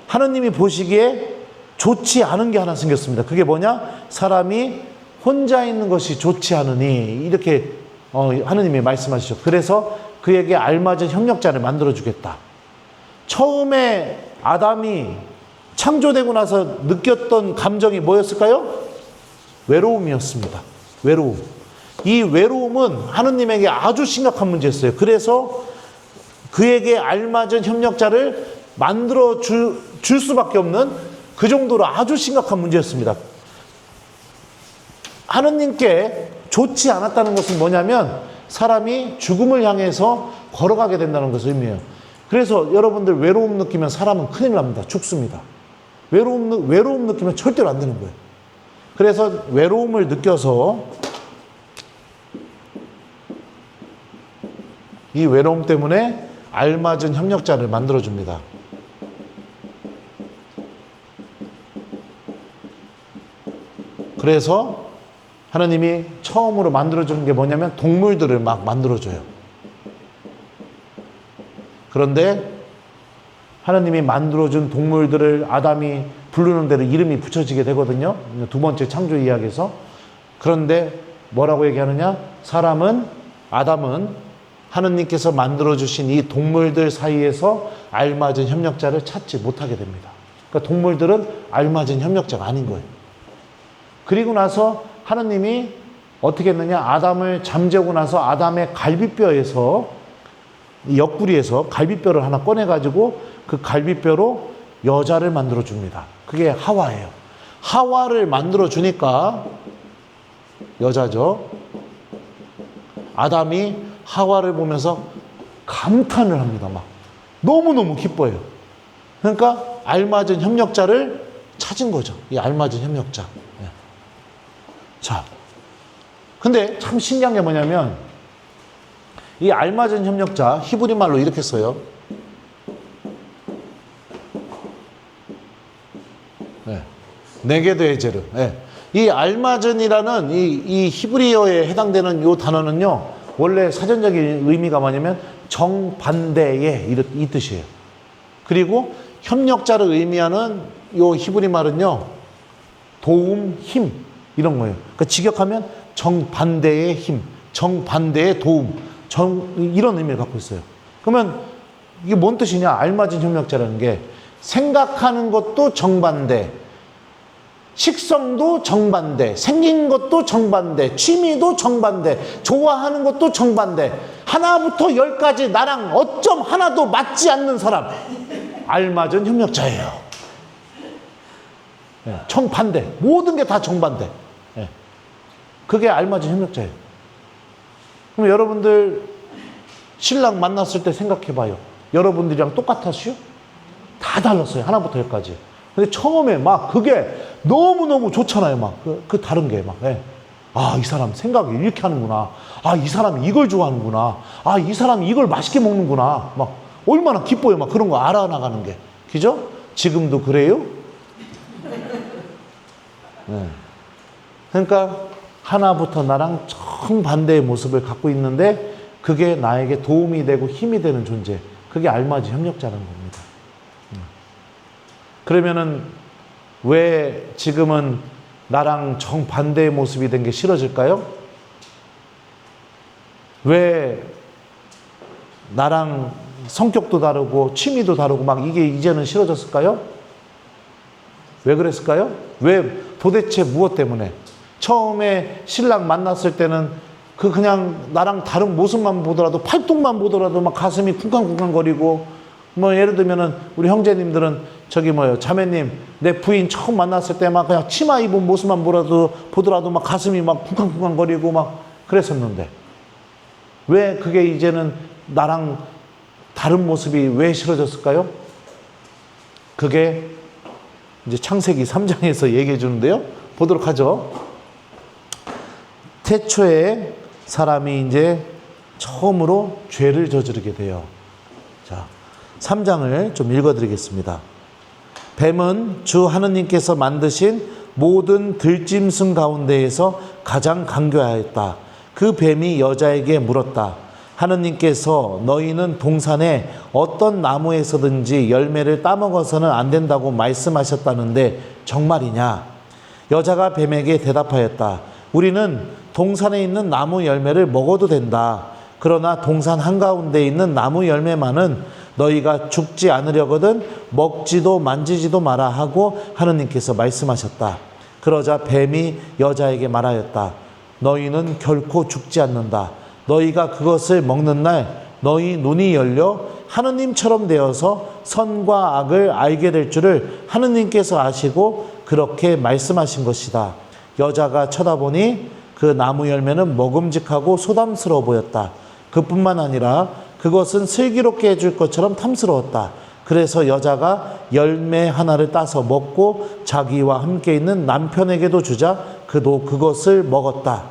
하느님이 보시기에 좋지 않은 게 하나 생겼습니다. 그게 뭐냐? 사람이 혼자 있는 것이 좋지 않으니 이렇게 하느님이 말씀하시죠. 그래서 그에게 알맞은 협력자를 만들어주겠다. 처음에 아담이 창조되고 나서 느꼈던 감정이 뭐였을까요? 외로움이었습니다. 외로움. 이 외로움은 하느님에게 아주 심각한 문제였어요. 그래서 그에게 알맞은 협력자를 만들어 줄 수밖에 없는 그 정도로 아주 심각한 문제였습니다. 하느님께 좋지 않았다는 것은 뭐냐면 사람이 죽음을 향해서 걸어가게 된다는 것을 의미해요. 그래서 여러분들 외로움 느끼면 사람은 큰일 납니다. 죽습니다. 외로움 느끼면 절대로 안 되는 거예요. 그래서 외로움을 느껴서 이 외로움 때문에 알맞은 협력자를 만들어줍니다. 그래서 하나님이 처음으로 만들어주는 게 뭐냐면 동물들을 막 만들어줘요. 그런데 하나님이 만들어준 동물들을 아담이 부르는 대로 이름이 붙여지게 되거든요. 두 번째 창조 이야기에서. 그런데 뭐라고 얘기하느냐? 아담은 하느님께서 만들어주신 이 동물들 사이에서 알맞은 협력자를 찾지 못하게 됩니다. 그러니까 동물들은 알맞은 협력자가 아닌 거예요. 그리고 나서 하느님이 어떻게 했느냐? 아담을 잠재우고 나서 아담의 갈비뼈에서, 옆구리에서 갈비뼈를 하나 꺼내가지고 그 갈비뼈로 여자를 만들어줍니다. 그게 하와예요. 하와를 만들어주니까 여자죠. 아담이 하와를 보면서 감탄을 합니다. 막 너무너무 기뻐해요. 그러니까 알맞은 협력자를 찾은 거죠. 이 알맞은 협력자. 자, 근데 참 신기한 게 뭐냐면 이 알맞은 협력자, 히브리 말로 이렇게 써요. 네게드 에제르. 이 알맞은이라는 이 히브리어에 해당되는 이 단어는요, 원래 사전적인 의미가 뭐냐면 정반대의 이 뜻이에요. 그리고 협력자를 의미하는 이 히브리 말은요, 도움, 힘 이런 거예요. 그러니까 직역하면 정반대의 힘, 정반대의 도움, 이런 의미를 갖고 있어요. 그러면 이게 뭔 뜻이냐? 알맞은 협력자라는 게 생각하는 것도 정반대, 식성도 정반대, 생긴 것도 정반대, 취미도 정반대, 좋아하는 것도 정반대, 하나부터 열까지 나랑 어쩜 하나도 맞지 않는 사람, 알맞은 협력자예요. 정반대, 모든 게 다 정반대. 그게 알맞은 협력자예요. 그럼 여러분들 신랑 만났을 때 생각해봐요. 여러분들이랑 똑같았어요? 다 달랐어요. 하나부터 열까지. 근데 처음에 막 그게 너무너무 좋잖아요. 막 그 다른 게 막. 아, 이 사람 생각이 이렇게 하는구나. 아, 이 사람이 이걸 좋아하는구나. 아, 이 사람이 이걸 맛있게 먹는구나. 막 얼마나 기뻐요. 막 그런 거 알아나가는 게. 그죠? 지금도 그래요? 그러니까 하나부터 나랑 정반대의 모습을 갖고 있는데 그게 나에게 도움이 되고 힘이 되는 존재. 그게 알맞은 협력자라는 겁니다. 그러면은 왜 지금은 나랑 정반대의 모습이 된 게 싫어질까요? 왜 나랑 성격도 다르고 취미도 다르고 막 이게 이제는 싫어졌을까요? 왜 그랬을까요? 왜 도대체 무엇 때문에? 처음에 신랑 만났을 때는 그냥 나랑 다른 모습만 보더라도 팔뚝만 보더라도 막 가슴이 쿵쾅쿵쾅거리고 뭐 예를 들면은 우리 형제님들은 저기 뭐요 자매님 내 부인 처음 만났을 때 막 그냥 치마 입은 모습만 보더라도 막 가슴이 막 쿵쾅쿵쾅거리고 막 그랬었는데 왜 그게 이제는 나랑 다른 모습이 왜 싫어졌을까요? 그게 이제 창세기 3장에서 얘기해 주는데요. 보도록 하죠. 태초에 사람이 이제 처음으로 죄를 저지르게 돼요. 자, 3장을 좀 읽어드리겠습니다. 뱀은 주 하느님께서 만드신 모든 들짐승 가운데에서 가장 간교하였다. 그 뱀이 여자에게 물었다. 하느님께서 너희는 동산에 어떤 나무에서든지 열매를 따먹어서는 안 된다고 말씀하셨다는데 정말이냐? 여자가 뱀에게 대답하였다. 우리는 동산에 있는 나무 열매를 먹어도 된다. 그러나 동산 한가운데 있는 나무 열매만은 너희가 죽지 않으려거든 먹지도 만지지도 마라 하고 하느님께서 말씀하셨다. 그러자 뱀이 여자에게 말하였다. 너희는 결코 죽지 않는다. 너희가 그것을 먹는 날 너희 눈이 열려 하느님처럼 되어서 선과 악을 알게 될 줄을 하느님께서 아시고 그렇게 말씀하신 것이다. 여자가 쳐다보니 그 나무 열매는 먹음직하고 소담스러워 보였다. 그뿐만 아니라 그것은 슬기롭게 해줄 것처럼 탐스러웠다. 그래서 여자가 열매 하나를 따서 먹고 자기와 함께 있는 남편에게도 주자 그도 그것을 먹었다.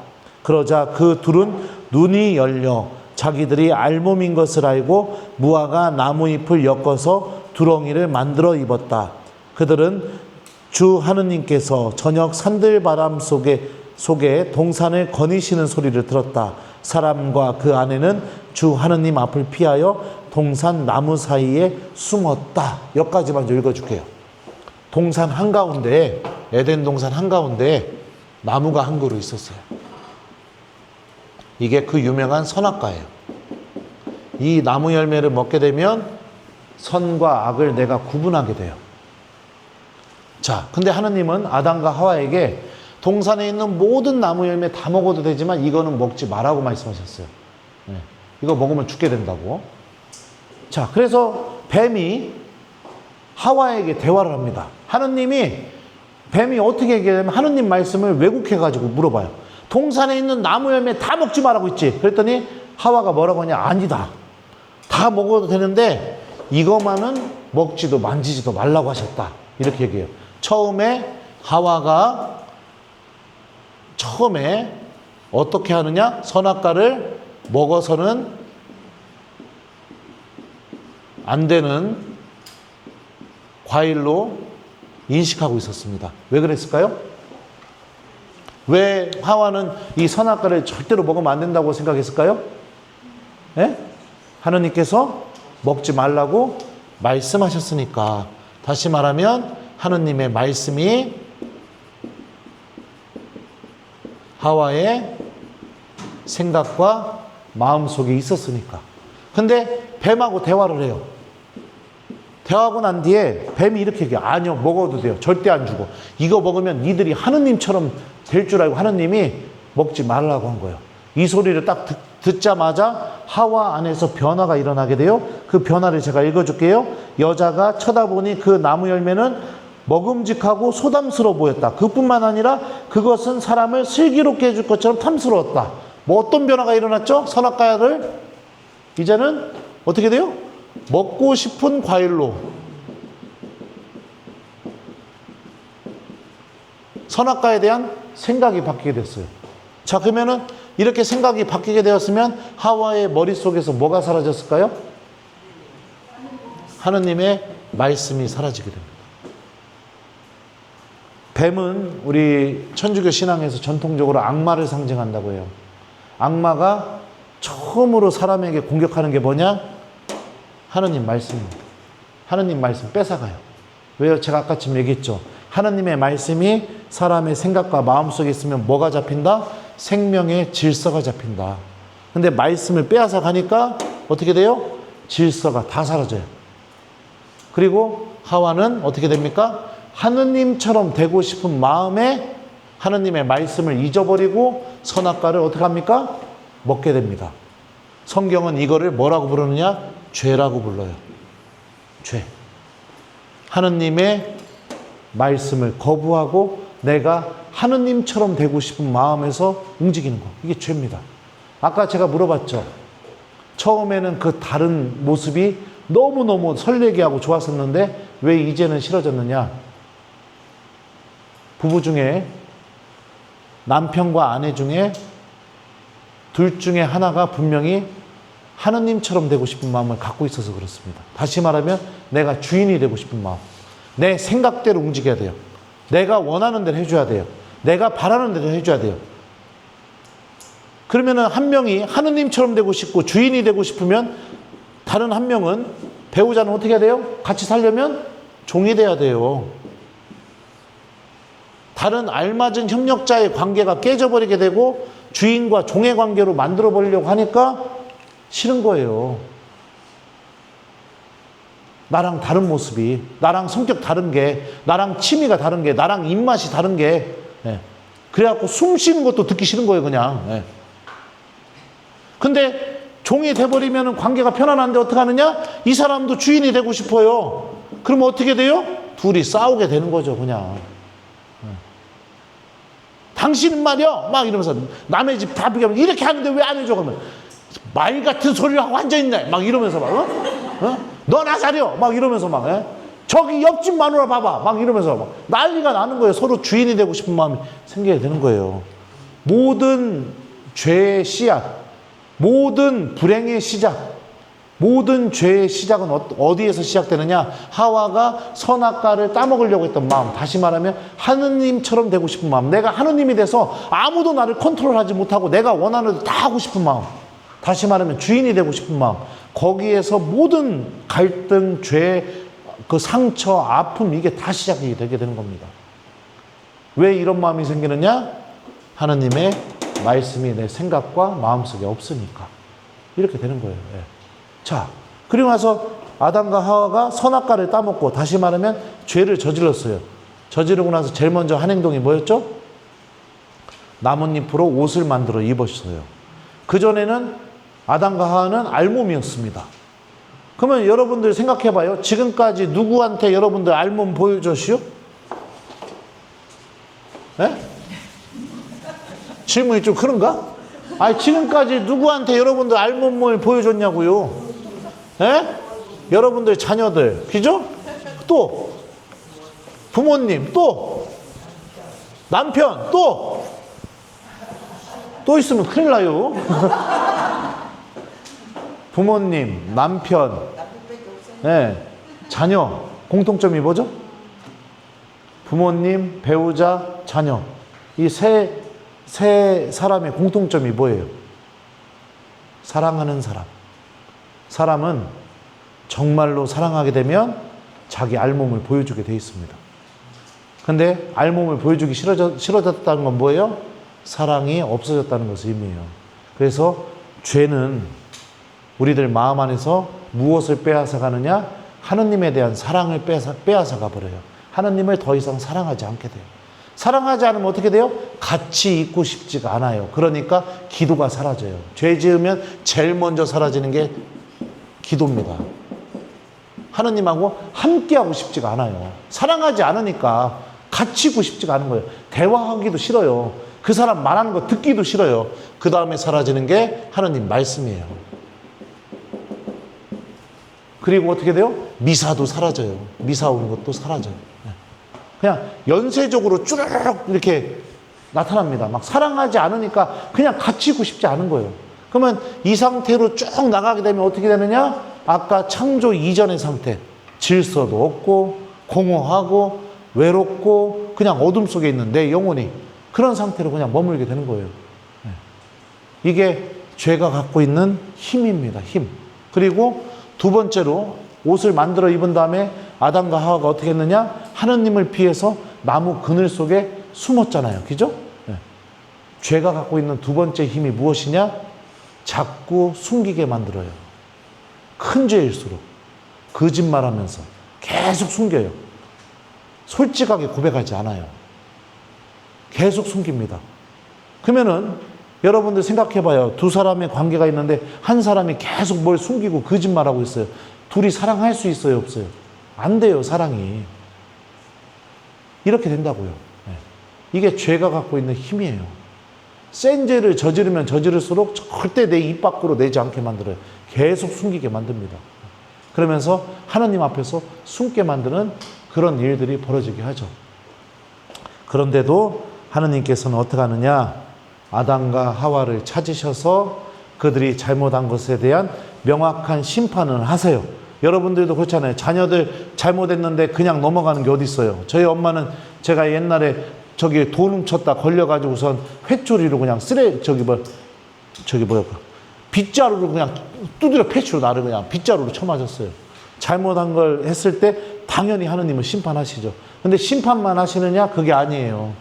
그러자 그 둘은 눈이 열려 자기들이 알몸인 것을 알고 무화과 나무잎을 엮어서 두렁이를 만들어 입었다. 그들은 주 하느님께서 저녁 산들바람 속에 동산을 거니시는 소리를 들었다. 사람과 그 아내는 주 하느님 앞을 피하여 동산 나무 사이에 숨었다. 여기까지 먼저 읽어줄게요. 동산 한가운데, 에덴 동산 한가운데 나무가 한 그루 있었어요. 이게 그 유명한 선악과예요. 이 나무 열매를 먹게 되면 선과 악을 내가 구분하게 돼요. 자, 근데 하느님은 아담과 하와에게 동산에 있는 모든 나무 열매 다 먹어도 되지만 이거는 먹지 말라고 말씀하셨어요. 네. 이거 먹으면 죽게 된다고. 자, 그래서 뱀이 하와에게 대화를 합니다. 하느님이 뱀이 어떻게 얘기하냐면 하느님 말씀을 왜곡해가지고 물어봐요. 동산에 있는 나무 열매 다 먹지 말라고 했지. 그랬더니 하와가 뭐라고 하냐. 아니다. 다 먹어도 되는데 이것만은 먹지도 만지지도 말라고 하셨다. 이렇게 얘기해요. 처음에 하와가 어떻게 하느냐? 선악과를 먹어서는 안 되는 과일로 인식하고 있었습니다. 왜 그랬을까요? 왜 하와는 이 선악과를 절대로 먹으면 안 된다고 생각했을까요? 네? 하느님께서 먹지 말라고 말씀하셨으니까. 다시 말하면 하느님의 말씀이 하와의 생각과 마음속에 있었으니까. 근데 뱀하고 대화를 해요. 대화하고 난 뒤에 뱀이 이렇게 얘기해요. 아니요, 먹어도 돼요. 절대 안 주고. 이거 먹으면 니들이 하느님처럼 될 줄 알고 하느님이 먹지 말라고 한 거예요. 이 소리를 딱 듣자마자 하와 안에서 변화가 일어나게 돼요. 그 변화를 제가 읽어줄게요. 여자가 쳐다보니 그 나무 열매는 먹음직하고 소담스러워 보였다. 그뿐만 아니라 그것은 사람을 슬기롭게 해줄 것처럼 탐스러웠다. 뭐 어떤 변화가 일어났죠? 선악과를 이제는 어떻게 돼요? 먹고 싶은 과일로. 선악과에 대한 생각이 바뀌게 됐어요. 자, 그러면은 이렇게 생각이 바뀌게 되었으면 하와의 머릿속에서 뭐가 사라졌을까요? 하느님의 말씀이 사라지게 됩니다. 뱀은 우리 천주교 신앙에서 전통적으로 악마를 상징한다고 해요. 악마가 처음으로 사람에게 공격하는 게 뭐냐? 하느님 말씀입니다. 하느님 말씀 뺏어가요. 왜요? 제가 아까쯤 얘기했죠. 하느님의 말씀이 사람의 생각과 마음속에 있으면 뭐가 잡힌다? 생명의 질서가 잡힌다. 근데 말씀을 빼앗아 가니까 어떻게 돼요? 질서가 다 사라져요. 그리고 하와는 어떻게 됩니까? 하느님처럼 되고 싶은 마음에 하느님의 말씀을 잊어버리고 선악과를 어떻게 합니까? 먹게 됩니다. 성경은 이거를 뭐라고 부르느냐? 죄라고 불러요. 죄. 하느님의 말씀을 거부하고 내가 하느님처럼 되고 싶은 마음에서 움직이는 거. 이게 죄입니다. 아까 제가 물어봤죠. 처음에는 그 다른 모습이 너무너무 설레게 하고 좋았었는데 왜 이제는 싫어졌느냐? 부부 중에 남편과 아내 중에 둘 중에 하나가 분명히 하느님처럼 되고 싶은 마음을 갖고 있어서 그렇습니다. 다시 말하면 내가 주인이 되고 싶은 마음. 내 생각대로 움직여야 돼요. 내가 원하는 대로 해줘야 돼요. 내가 바라는 대로 해줘야 돼요. 그러면 한 명이 하느님처럼 되고 싶고 주인이 되고 싶으면 다른 한 명은 배우자는 어떻게 해야 돼요? 같이 살려면 종이 돼야 돼요. 다른 알맞은 협력자의 관계가 깨져버리게 되고 주인과 종의 관계로 만들어 버리려고 하니까 싫은 거예요. 나랑 다른 모습이, 나랑 성격 다른 게, 나랑 취미가 다른 게, 나랑 입맛이 다른 게, 그래갖고 숨 쉬는 것도 듣기 싫은 거예요, 그냥. 근데 종이 돼버리면 관계가 편안한데 어떻게 하느냐? 이 사람도 주인이 되고 싶어요. 그러면 어떻게 돼요? 둘이 싸우게 되는 거죠, 그냥. 당신은 말이야 막 이러면서 남의 집 다 비교하면 이렇게 하는데 왜 안 해줘? 그러면 말 같은 소리를 하고 앉아있네 막 이러면서 막 너나 잘려 막 이러면서 막 저기 옆집 마누라 봐봐 막 이러면서 막 난리가 나는 거예요. 서로 주인이 되고 싶은 마음이 생겨야 되는 거예요. 모든 죄의 씨앗, 모든 불행의 시작, 모든 죄의 시작은 어디에서 시작되느냐? 하와가 선악과를 따먹으려고 했던 마음, 다시 말하면 하느님처럼 되고 싶은 마음, 내가 하느님이 돼서 아무도 나를 컨트롤하지 못하고 내가 원하는 대로 다 하고 싶은 마음, 다시 말하면 주인이 되고 싶은 마음, 거기에서 모든 갈등, 죄, 그 상처, 아픔, 이게 다 시작이 되게 되는 겁니다. 왜 이런 마음이 생기느냐? 하느님의 말씀이 내 생각과 마음속에 없으니까 이렇게 되는 거예요. 자, 그리고 나서 아담과 하와가 선악과를 따먹고, 다시 말하면 죄를 저질렀어요. 저지르고 나서 제일 먼저 한 행동이 뭐였죠? 나뭇잎으로 옷을 만들어 입었어요. 그전에는 아담과 하와는 알몸이었습니다. 그러면 여러분들 생각해봐요. 지금까지 누구한테 여러분들 알몸 보여줬시오? 네? 질문이 좀 그런가? 아니, 지금까지 누구한테 여러분들 알몸을 보여줬냐고요? 예? 여러분들 자녀들, 그죠? 또 부모님, 또 남편, 또 있으면 큰일 나요. 부모님, 남편, 예, 자녀, 공통점이 뭐죠? 부모님, 배우자, 자녀. 이 세 사람의 공통점이 뭐예요? 사랑하는 사람. 사람은 정말로 사랑하게 되면 자기 알몸을 보여주게 돼 있습니다. 근데 알몸을 보여주기 싫어졌다는 건 뭐예요? 사랑이 없어졌다는 것을 의미해요. 그래서 죄는 우리들 마음 안에서 무엇을 빼앗아 가느냐? 하느님에 대한 사랑을 빼앗아 가버려요. 하느님을 더 이상 사랑하지 않게 돼요. 사랑하지 않으면 어떻게 돼요? 같이 있고 싶지가 않아요. 그러니까 기도가 사라져요. 죄 지으면 제일 먼저 사라지는 게 기도입니다. 하느님하고 함께하고 싶지가 않아요. 사랑하지 않으니까 같이 있고 싶지가 않은 거예요. 대화하기도 싫어요. 그 사람 말하는 거 듣기도 싫어요. 그 다음에 사라지는 게 하느님 말씀이에요. 그리고 어떻게 돼요? 미사도 사라져요. 미사 오는 것도 사라져요. 그냥 연쇄적으로 쭉 이렇게 나타납니다. 막 사랑하지 않으니까 그냥 같이 있고 싶지 않은 거예요. 그러면 이 상태로 쭉 나가게 되면 어떻게 되느냐? 아까 창조 이전의 상태. 질서도 없고 공허하고 외롭고 그냥 어둠 속에 있는 내 영혼이 그런 상태로 그냥 머물게 되는 거예요. 이게 죄가 갖고 있는 힘입니다. 힘. 그리고 두 번째로 옷을 만들어 입은 다음에 아담과 하와가 어떻게 했느냐? 하느님을 피해서 나무 그늘 속에 숨었잖아요. 그죠? 죄가 갖고 있는 두 번째 힘이 무엇이냐? 자꾸 숨기게 만들어요. 큰 죄일수록 거짓말하면서 계속 숨겨요. 솔직하게 고백하지 않아요. 계속 숨깁니다. 그러면은 여러분들 생각해봐요. 두 사람의 관계가 있는데 한 사람이 계속 뭘 숨기고 거짓말하고 있어요. 둘이 사랑할 수 있어요, 없어요? 안 돼요, 사랑이. 이렇게 된다고요. 이게 죄가 갖고 있는 힘이에요. 센 죄를 저지르면 저지를수록 절대 내 입 밖으로 내지 않게 만들어요. 계속 숨기게 만듭니다. 그러면서 하나님 앞에서 숨게 만드는 그런 일들이 벌어지게 하죠. 그런데도 하느님께서는 어떻게 하느냐? 아담과 하와를 찾으셔서 그들이 잘못한 것에 대한 명확한 심판을 하세요. 여러분들도 그렇잖아요. 자녀들 잘못했는데 그냥 넘어가는 게 어디 있어요? 저희 엄마는 제가 옛날에 저기 돈 훔쳤다 걸려가지고선 회초리로 그냥 빗자루로 그냥 두드려 패치로 나를 그냥 빗자루로 쳐맞았어요. 잘못한 걸 했을 때 당연히 하느님은 심판하시죠. 근데 심판만 하시느냐? 그게 아니에요.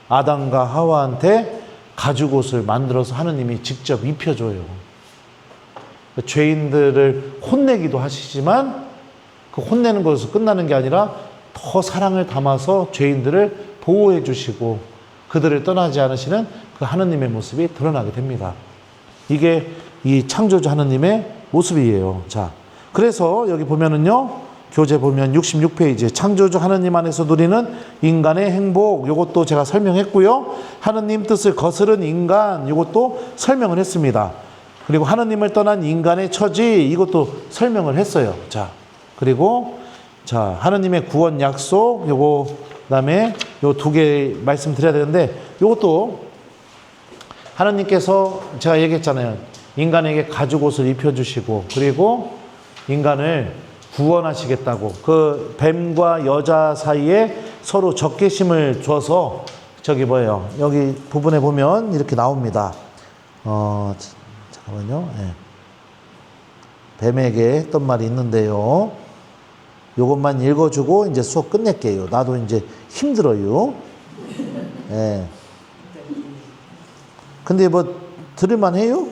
아담과 하와한테 가죽옷을 만들어서 하느님이 직접 입혀줘요. 죄인들을 혼내기도 하시지만 그 혼내는 것에서 끝나는 게 아니라 더 사랑을 담아서 죄인들을 보호해 주시고 그들을 떠나지 않으시는 그 하느님의 모습이 드러나게 됩니다. 이게 이 창조주 하느님의 모습이에요. 자, 그래서 여기 보면은요, 교재 보면 66페이지 창조주 하느님 안에서 누리는 인간의 행복, 요것도 제가 설명했고요. 하느님 뜻을 거스른 인간, 요것도 설명을 했습니다. 그리고 하느님을 떠난 인간의 처지, 이것도 설명을 했어요. 자, 그리고 자, 하느님의 구원 약속, 요거 그다음에 요 두 개 말씀드려야 되는데, 요것도 하느님께서 제가 얘기했잖아요. 인간에게 가죽옷을 입혀주시고, 그리고 인간을 구원하시겠다고. 그 뱀과 여자 사이에 서로 적개심을 줘서, 저기 뭐예요, 여기 부분에 보면 이렇게 나옵니다. 잠깐만요. 네. 뱀에게 했던 말이 있는데요. 요것만 읽어주고 이제 수업 끝낼게요. 나도 이제 힘들어요. 네. 근데 뭐 들을만 해요?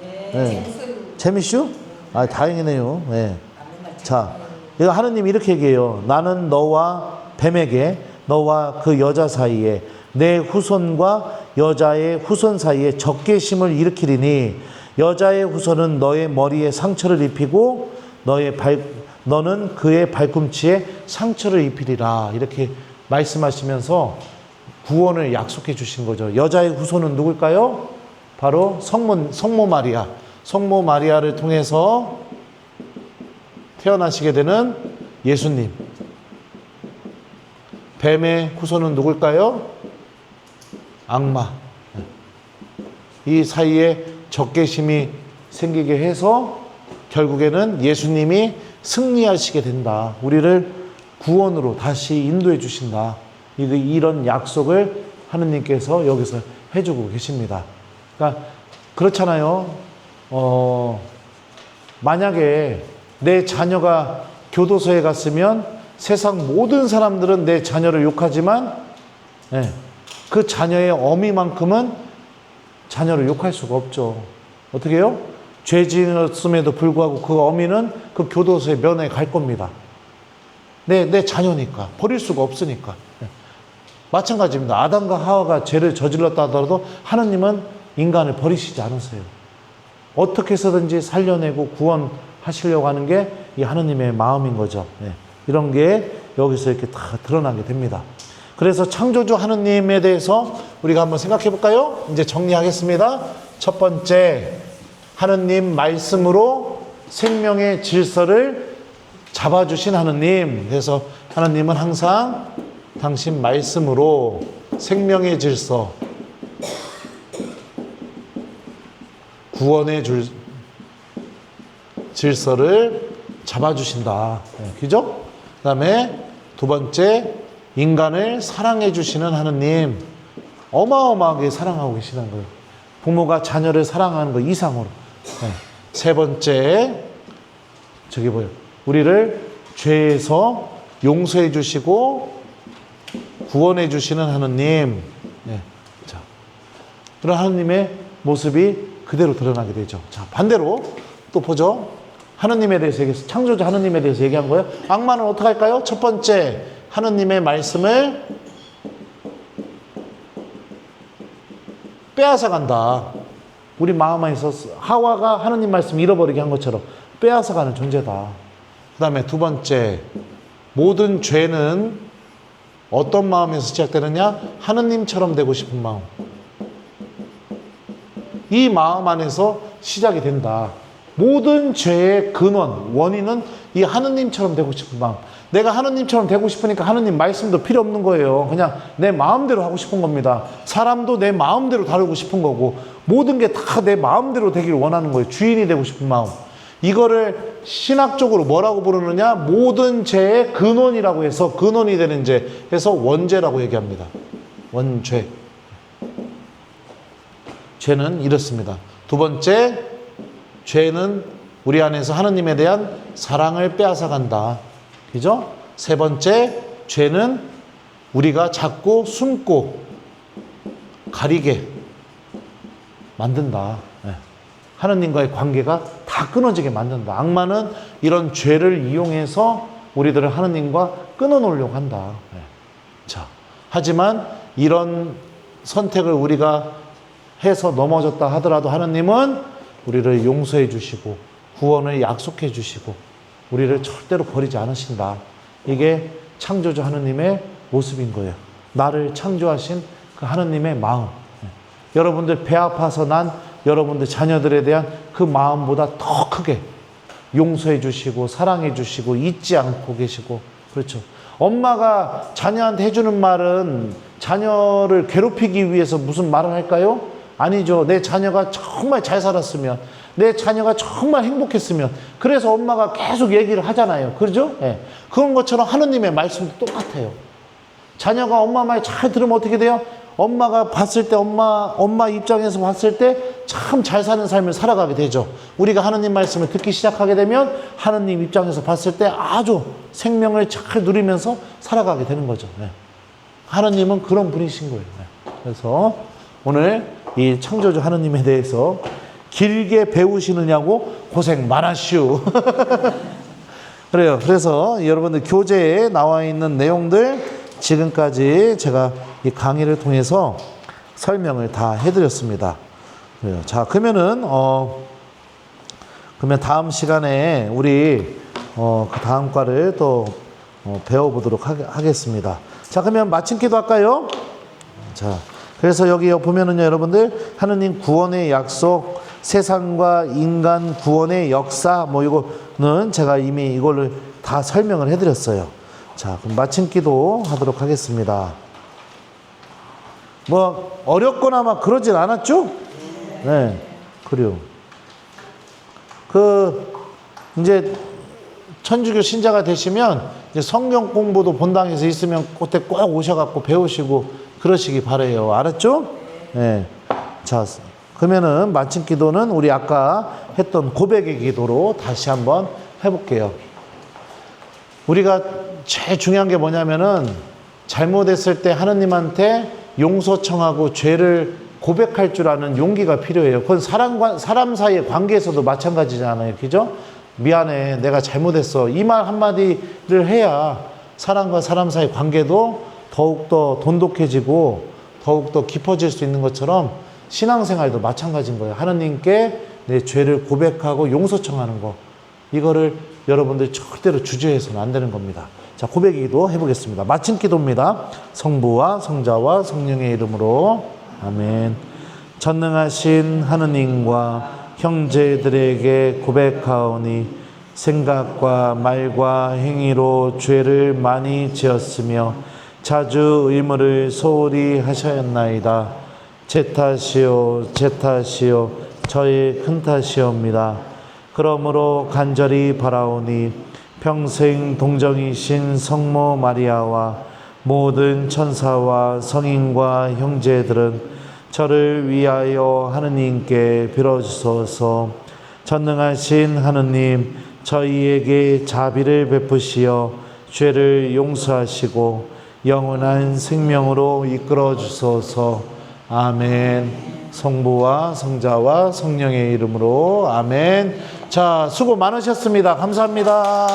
네. 재밌슈? 아, 다행이네요. 네. 자, 이거 하느님 이렇게 얘기해요. 나는 너와 뱀에게, 너와 그 여자 사이에, 내 후손과 여자의 후손 사이에 적개심을 일으키리니, 여자의 후손은 너의 머리에 상처를 입히고 너는 그의 발꿈치에 상처를 입히리라. 이렇게 말씀하시면서 구원을 약속해 주신 거죠. 여자의 후손은 누굴까요? 바로 성모 마리아. 성모 마리아를 통해서 태어나시게 되는 예수님. 뱀의 후손은 누굴까요? 악마. 이 사이에 적개심이 생기게 해서 결국에는 예수님이 승리하시게 된다. 우리를 구원으로 다시 인도해 주신다. 이런 약속을 하느님께서 여기서 해주고 계십니다. 그러니까 그렇잖아요. 만약에 내 자녀가 교도소에 갔으면 세상 모든 사람들은 내 자녀를 욕하지만, 네, 그 자녀의 어미만큼은 자녀를 욕할 수가 없죠. 어떻게 해요? 죄 지었음에도 불구하고 그 어미는 그 교도소에 면회 갈 겁니다. 내 자녀니까. 버릴 수가 없으니까. 마찬가지입니다. 아담과 하와가 죄를 저질렀다 하더라도 하느님은 인간을 버리시지 않으세요. 어떻게 해서든지 살려내고 구원하시려고 하는 게 이 하느님의 마음인 거죠. 이런 게 여기서 이렇게 다 드러나게 됩니다. 그래서 창조주 하느님에 대해서 우리가 한번 생각해 볼까요? 이제 정리하겠습니다. 첫 번째, 하느님 말씀으로 생명의 질서를 잡아주신 하느님. 그래서 하느님은 항상 당신 말씀으로 생명의 질서, 구원의 질서를 잡아주신다. 그죠? 그 다음에 두 번째, 인간을 사랑해 주시는 하느님. 어마어마하게 사랑하고 계시는 거예요. 부모가 자녀를 사랑하는 것 이상으로. 세 번째, 저기 뭐예요? 우리를 죄에서 용서해 주시고 구원해 주시는 하느님. 자, 그런 하느님의 모습이 그대로 드러나게 되죠. 자, 반대로 또 보죠. 하느님에 대해서 얘기해서, 창조주 하느님에 대해서 얘기한 거예요. 악마는 어떻게 할까요? 첫 번째, 하느님의 말씀을 빼앗아 간다. 우리 마음 안에서 하와가 하느님 말씀 잃어버리게 한 것처럼 빼앗아 가는 존재다. 그 다음에 두 번째, 모든 죄는 어떤 마음에서 시작되느냐? 하느님처럼 되고 싶은 마음. 이 마음 안에서 시작이 된다. 모든 죄의 근원, 원인은 이 하느님처럼 되고 싶은 마음. 내가 하느님처럼 되고 싶으니까 하느님 말씀도 필요 없는 거예요. 그냥 내 마음대로 하고 싶은 겁니다. 사람도 내 마음대로 다루고 싶은 거고, 모든 게 다 내 마음대로 되길 원하는 거예요. 주인이 되고 싶은 마음. 이거를 신학적으로 뭐라고 부르느냐? 모든 죄의 근원이라고 해서, 근원이 되는 죄 해서 원죄라고 얘기합니다. 원죄. 죄는 이렇습니다. 두 번째, 죄는 우리 안에서 하느님에 대한 사랑을 빼앗아 간다. 그죠? 세 번째, 죄는 우리가 자꾸 숨고 가리게 만든다. 하느님과의 관계가 다 끊어지게 만든다. 악마는 이런 죄를 이용해서 우리들을 하느님과 끊어놓으려고 한다. 자, 하지만 이런 선택을 우리가 해서 넘어졌다 하더라도 하느님은 우리를 용서해 주시고 구원을 약속해 주시고 우리를 절대로 버리지 않으신다. 이게 창조주 하느님의 모습인 거예요. 나를 창조하신 그 하느님의 마음. 여러분들 배 아파서 난 여러분들 자녀들에 대한 그 마음보다 더 크게 용서해 주시고 사랑해 주시고 잊지 않고 계시고, 그렇죠. 엄마가 자녀한테 해주는 말은 자녀를 괴롭히기 위해서 무슨 말을 할까요? 아니죠. 내 자녀가 정말 잘 살았으면, 내 자녀가 정말 행복했으면, 그래서 엄마가 계속 얘기를 하잖아요. 그렇죠? 예. 그런 것처럼 하느님의 말씀도 똑같아요. 자녀가 엄마 말 잘 들으면 어떻게 돼요? 엄마가 봤을 때, 엄마 입장에서 봤을 때 참 잘 사는 삶을 살아가게 되죠. 우리가 하느님 말씀을 듣기 시작하게 되면 하느님 입장에서 봤을 때 아주 생명을 잘 누리면서 살아가게 되는 거죠. 네. 하느님은 그런 분이신 거예요. 네. 그래서 오늘 이 창조주 하느님에 대해서 길게 배우시느냐고 고생 많았슈. 그래요. 그래서 여러분들 교재에 나와 있는 내용들 지금까지 제가 이 강의를 통해서 설명을 다 해드렸습니다. 그래요. 자, 그러면 다음 시간에 우리 그 다음 과를 또 배워보도록 하겠습니다. 자, 그러면 마침 기도할까요? 자, 그래서 여기 보면은요, 여러분들 하느님 구원의 약속, 세상과 인간 구원의 역사, 이거는 제가 이미 이거를 다 설명을 해드렸어요. 자, 그럼 마침 기도 하도록 하겠습니다. 어렵거나 막 그러진 않았죠? 네, 그래요. 이제 천주교 신자가 되시면 이제 성경 공부도 본당에서 있으면 그때 꼭 오셔갖고 배우시고 그러시기 바래요. 알았죠? 네. 자, 그러면은 마침 기도는 우리 아까 했던 고백의 기도로 다시 한번 해볼게요. 우리가 제일 중요한 게 뭐냐면은 잘못했을 때 하느님한테 용서 청하고 죄를 고백할 줄 아는 용기가 필요해요. 그건 사람 사이의 관계에서도 마찬가지잖아요. 그죠? 미안해, 내가 잘못했어. 이 말 한마디를 해야 사람과 사람 사이 관계도 더욱더 돈독해지고 더욱더 깊어질 수 있는 것처럼 신앙생활도 마찬가지인 거예요. 하느님께 내 죄를 고백하고 용서 청하는 거. 이거를 여러분들이 절대로 주저해서는 안 되는 겁니다. 자, 고백 기도 해보겠습니다. 마침 기도입니다. 성부와 성자와 성령의 이름으로 아멘. 전능하신 하느님과 형제들에게 고백하오니 생각과 말과 행위로 죄를 많이 지었으며 자주 의무를 소홀히 하셨나이다. 제 탓이요 저의 큰 탓이옵니다. 그러므로 간절히 바라오니 평생 동정이신 성모 마리아와 모든 천사와 성인과 형제들은 저를 위하여 하느님께 빌어주소서. 전능하신 하느님, 저희에게 자비를 베푸시어 죄를 용서하시고 영원한 생명으로 이끌어 주소서. 아멘. 성부와 성자와 성령의 이름으로 아멘. 자, 수고 많으셨습니다. 감사합니다.